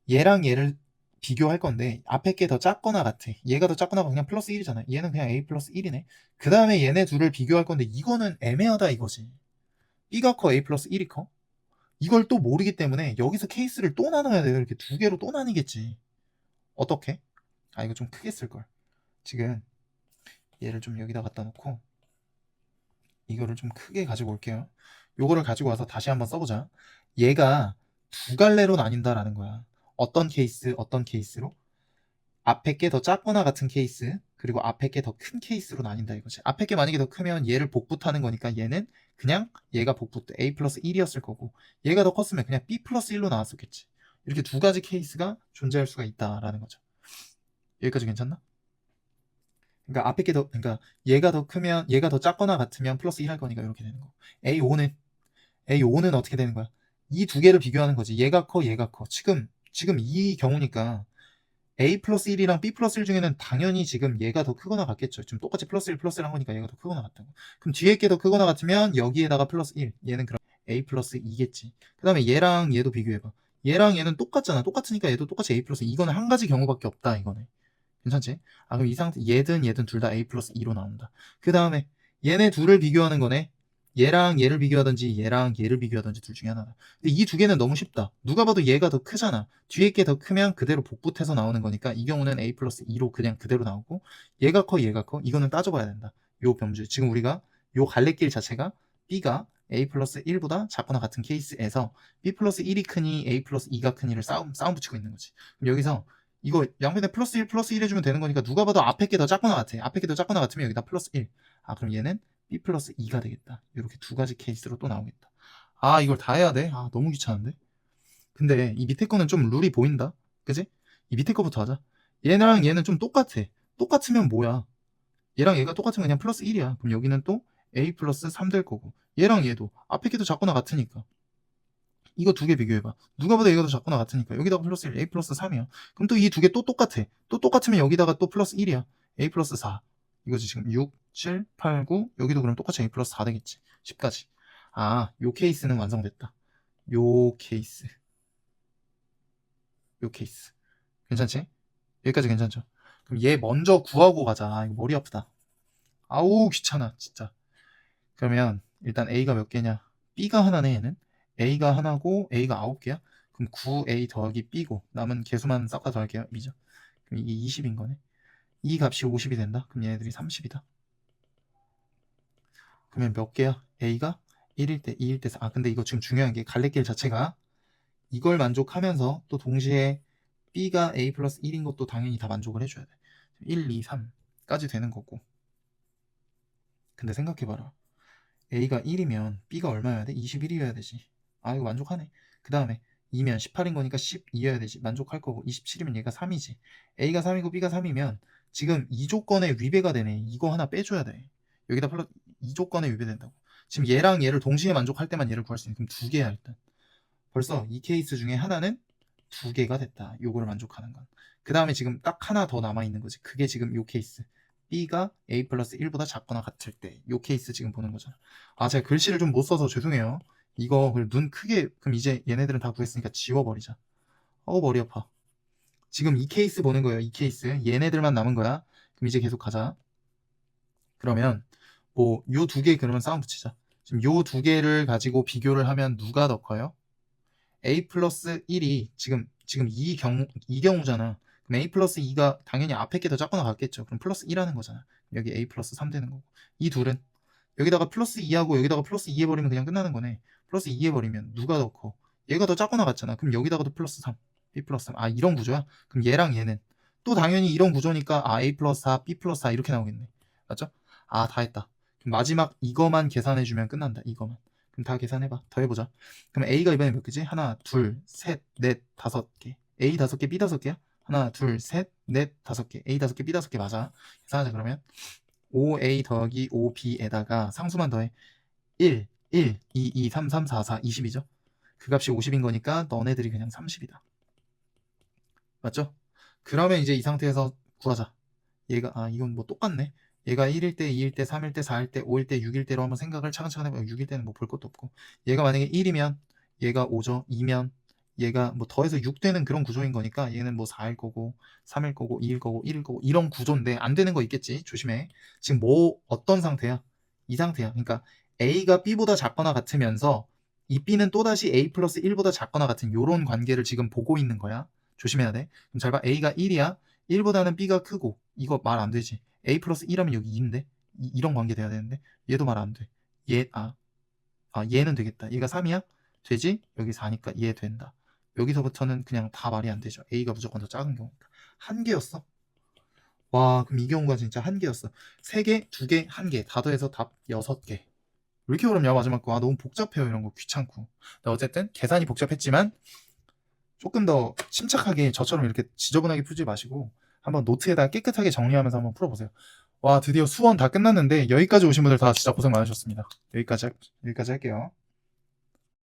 얘랑 얘를 비교할 건데 앞에 게 더 작거나 같아. 얘가 더 작거나 그냥 플러스 1이잖아. 얘는 그냥 A 플러스 1이네. 그 다음에 얘네 둘을 비교할 건데 이거는 애매하다 이거지. B가 커 A 플러스 1이 커? 이걸 또 모르기 때문에 여기서 케이스를 또 나눠야 돼요. 이렇게 두 개로 또 나뉘겠지. 어떻게? 아 이거 좀 크게 쓸걸. 지금 얘를 좀 여기다 갖다 놓고 이거를 좀 크게 가지고 올게요. 요거를 가지고 와서 다시 한번 써보자. 얘가 두 갈래로 나뉜다라는 거야. 어떤 케이스로? 앞에 게 더 작거나 같은 케이스, 그리고 앞에 게 더 큰 케이스로 나뉜다 이거지. 앞에 게 만약에 더 크면 얘를 복붙하는 거니까 얘는 그냥 얘가 복붙 A 플러스 1이었을 거고 얘가 더 컸으면 그냥 B 플러스 1로 나왔었겠지. 이렇게 두 가지 케이스가 존재할 수가 있다라는 거죠. 여기까지 괜찮나? 그러니까 얘가 더 크면 얘가 더 작거나 같으면 플러스 1 할 거니까 이렇게 되는 거. A5는 어떻게 되는 거야? 이 두 개를 비교하는 거지. 얘가 커, 얘가 커. 지금 이 경우니까 A 플러스 1이랑 B 플러스 1 중에는 당연히 지금 얘가 더 크거나 같겠죠. 지금 똑같이 플러스 1 플러스 1 한 거니까 얘가 더 크거나 같다고. 그럼 뒤에 게 더 크거나 같으면 여기에다가 플러스 1. 얘는 그럼 A 플러스 2겠지. 그 다음에 얘랑 얘도 비교해봐. 얘랑 얘는 똑같잖아. 똑같으니까 얘도 똑같이 A 플러스 2. 이거는 한 가지 경우밖에 없다. 이거네. 괜찮지? 그럼 이 상태 얘든 둘 다 A 플러스 2로 나온다. 그 다음에 얘네 둘을 비교하는 거네. 얘랑 얘를 비교하든지 얘랑 얘를 비교하든지 둘 중에 하나다. 근데 이 두 개는 너무 쉽다. 누가 봐도 얘가 더 크잖아. 뒤에 게 더 크면 그대로 복붙해서 나오는 거니까 이 경우는 a 플러스 2로 그냥 그대로 나오고 얘가 커 얘가 커 이거는 따져봐야 된다. 요 범주 지금 우리가 요 갈래길 자체가 b가 a 플러스 1보다 작거나 같은 케이스에서 b 플러스 1이 크니 a 플러스 2가 크니를 싸움 붙이고 있는 거지. 그럼 여기서 이거 양변에 플러스 1 플러스 1 해주면 되는 거니까 누가 봐도 앞에 게 더 작거나 같아. 앞에 게 더 작거나 같으면 여기다 플러스 1. 아 그럼 얘는 b 플러스 2가 되겠다. 이렇게 두 가지 케이스로 또 나오겠다. 아 이걸 다 해야 돼? 아 너무 귀찮은데? 근데 이 밑에 거는 좀 룰이 보인다. 그지? 이 밑에 거부터 하자. 얘랑 얘는 좀 똑같아. 똑같으면 뭐야? 얘랑 얘가 똑같으면 그냥 플러스 1이야. 그럼 여기는 또 a 플러스 3 될 거고 얘랑 얘도 앞에 게도 작거나 같으니까 이거 두 개 비교해봐. 누가 봐도 얘가 더 작거나 같으니까 여기다가 플러스 1, a 플러스 3이야. 그럼 또 이 두 개 또 똑같아. 또 똑같으면 여기다가 또 플러스 1이야. a 플러스 4. 이거지 지금 6, 7, 8, 9 여기도 그럼 똑같이 a 플러스 4 되겠지. 10까지. 아, 요 케이스는 완성됐다. 요 케이스. 요 케이스. 괜찮지? 여기까지 괜찮죠? 그럼 얘 먼저 구하고 가자. 아, 이거 머리 아프다. 아우 귀찮아 진짜. 그러면 일단 a가 몇 개냐? b가 하나네 얘는. a가 하나고 a가 9개야. 그럼 9a 더하기 b고 남은 개수만 싹 다 더할게요. b죠. 그럼 이게 20인 거네. 이 값이 50이 된다. 그럼 얘네들이 30이다. 그러면 몇 개야? a가 1일 때, 2일 때, 4. 아 근데 이거 지금 중요한 게 갈래길 자체가 이걸 만족하면서 또 동시에 b가 a 플러스 1인 것도 당연히 다 만족을 해줘야 돼. 1, 2, 3까지 되는 거고. 근데 생각해봐라. a가 1이면 b가 얼마여야 돼? 21이어야 되지. 아 이거 만족하네. 그 다음에 2면 18인 거니까 12여야 되지. 만족할 거고 27이면 얘가 3이지. a가 3이고 b가 3이면 지금 이 조건에 위배가 되네. 이거 하나 빼줘야 돼. 여기다 플러스 이 조건에 위배된다고. 지금 얘랑 얘를 동시에 만족할 때만 얘를 구할 수 있는. 그럼 두 개야 일단. 벌써 이 케이스 중에 하나는 두 개가 됐다. 요거를 만족하는 건. 그 다음에 지금 딱 하나 더 남아있는 거지. 그게 지금 요 케이스. b가 a 플러스 1보다 작거나 같을 때 요 케이스 지금 보는 거잖아. 아 제가 글씨를 좀 못 써서 죄송해요. 이거 눈 크게 그럼 이제 얘네들은 다 구했으니까 지워버리자. 머리 아파. 지금 이 케이스 보는 거예요. 이 케이스 얘네들만 남은 거야. 그럼 이제 계속 가자. 그러면 뭐 요 두 개 그러면 싸움 붙이자. 지금 요 두 개를 가지고 비교를 하면 누가 더 커요? a 플러스 1이 지금 이 경우잖아. 그럼 a 플러스 2가 당연히 앞에 게 더 작거나 같겠죠. 그럼 플러스 1 하는 거잖아. 여기 a 플러스 3 되는 거고. 이 둘은 여기다가 플러스 2하고 여기다가 플러스 2 해버리면 그냥 끝나는 거네. 플러스 2 해버리면 누가 더 커? 얘가 더 작거나 같잖아. 그럼 여기다가도 플러스 3, b 플러스 3. 아 이런 구조야? 그럼 얘랑 얘는 또 당연히 이런 구조니까 a 플러스 4, b 플러스 4 이렇게 나오겠네. 맞죠? 아 다 했다. 그럼 마지막 이거만 계산해주면 끝난다. 이거만. 그럼 다 계산해봐. 더 해보자. 그럼 A가 이번에 몇 개지? 하나, 둘, 셋, 넷, 5개. A 5개, B 5개야? 하나, 둘, 셋, 넷, 5개. A 5개, B 5개 맞아. 계산하자 그러면 5A 더하기 5B에다가 상수만 더해. 1, 1, 2, 2, 3, 3, 4, 4, 20이죠? 그 값이 50인 거니까 너네들이 그냥 30이다. 맞죠? 그러면 이제 이 상태에서 구하자. 얘가 이건 뭐 똑같네. 얘가 1일 때, 2일 때, 3일 때, 4일 때, 5일 때, 6일 때로 한번 생각을 차근차근 해봐요. 6일 때는 뭐 볼 것도 없고. 얘가 만약에 1이면 얘가 5죠. 2면 얘가 뭐 더해서 6 되는 그런 구조인 거니까 얘는 뭐 4일 거고, 3일 거고, 2일 거고, 1일 거고 이런 구조인데 안 되는 거 있겠지. 조심해. 지금 뭐 어떤 상태야? 이 상태야. 그러니까 A가 B보다 작거나 같으면서 이 B는 또다시 A 플러스 1보다 작거나 같은 요런 관계를 지금 보고 있는 거야. 조심해야 돼. 그럼 잘 봐. A가 1이야. 1보다는 B가 크고 이거 말 안 되지. A 플러스 1하면 여기 2인데 이런 관계 돼야 되는데 얘도 말 안 돼. 얘는 되겠다. 얘가 3이야? 되지? 여기 4니까 얘 된다. 여기서부터는 그냥 다 말이 안 되죠. A가 무조건 더 작은 경우니까. 한 개였어. 와 그럼 이 경우가 진짜 한 개였어. 3개, 2개, 1개 다 더해서 답 6개. 왜 이렇게 어렵냐 마지막 거. 너무 복잡해요 이런 거 귀찮고. 어쨌든 계산이 복잡했지만 조금 더 침착하게 저처럼 이렇게 지저분하게 풀지 마시고 한번 노트에다 깨끗하게 정리하면서 한번 풀어보세요. 와 드디어 수원 다 끝났는데 여기까지 오신 분들 다 진짜 고생 많으셨습니다. 여기까지 할게요.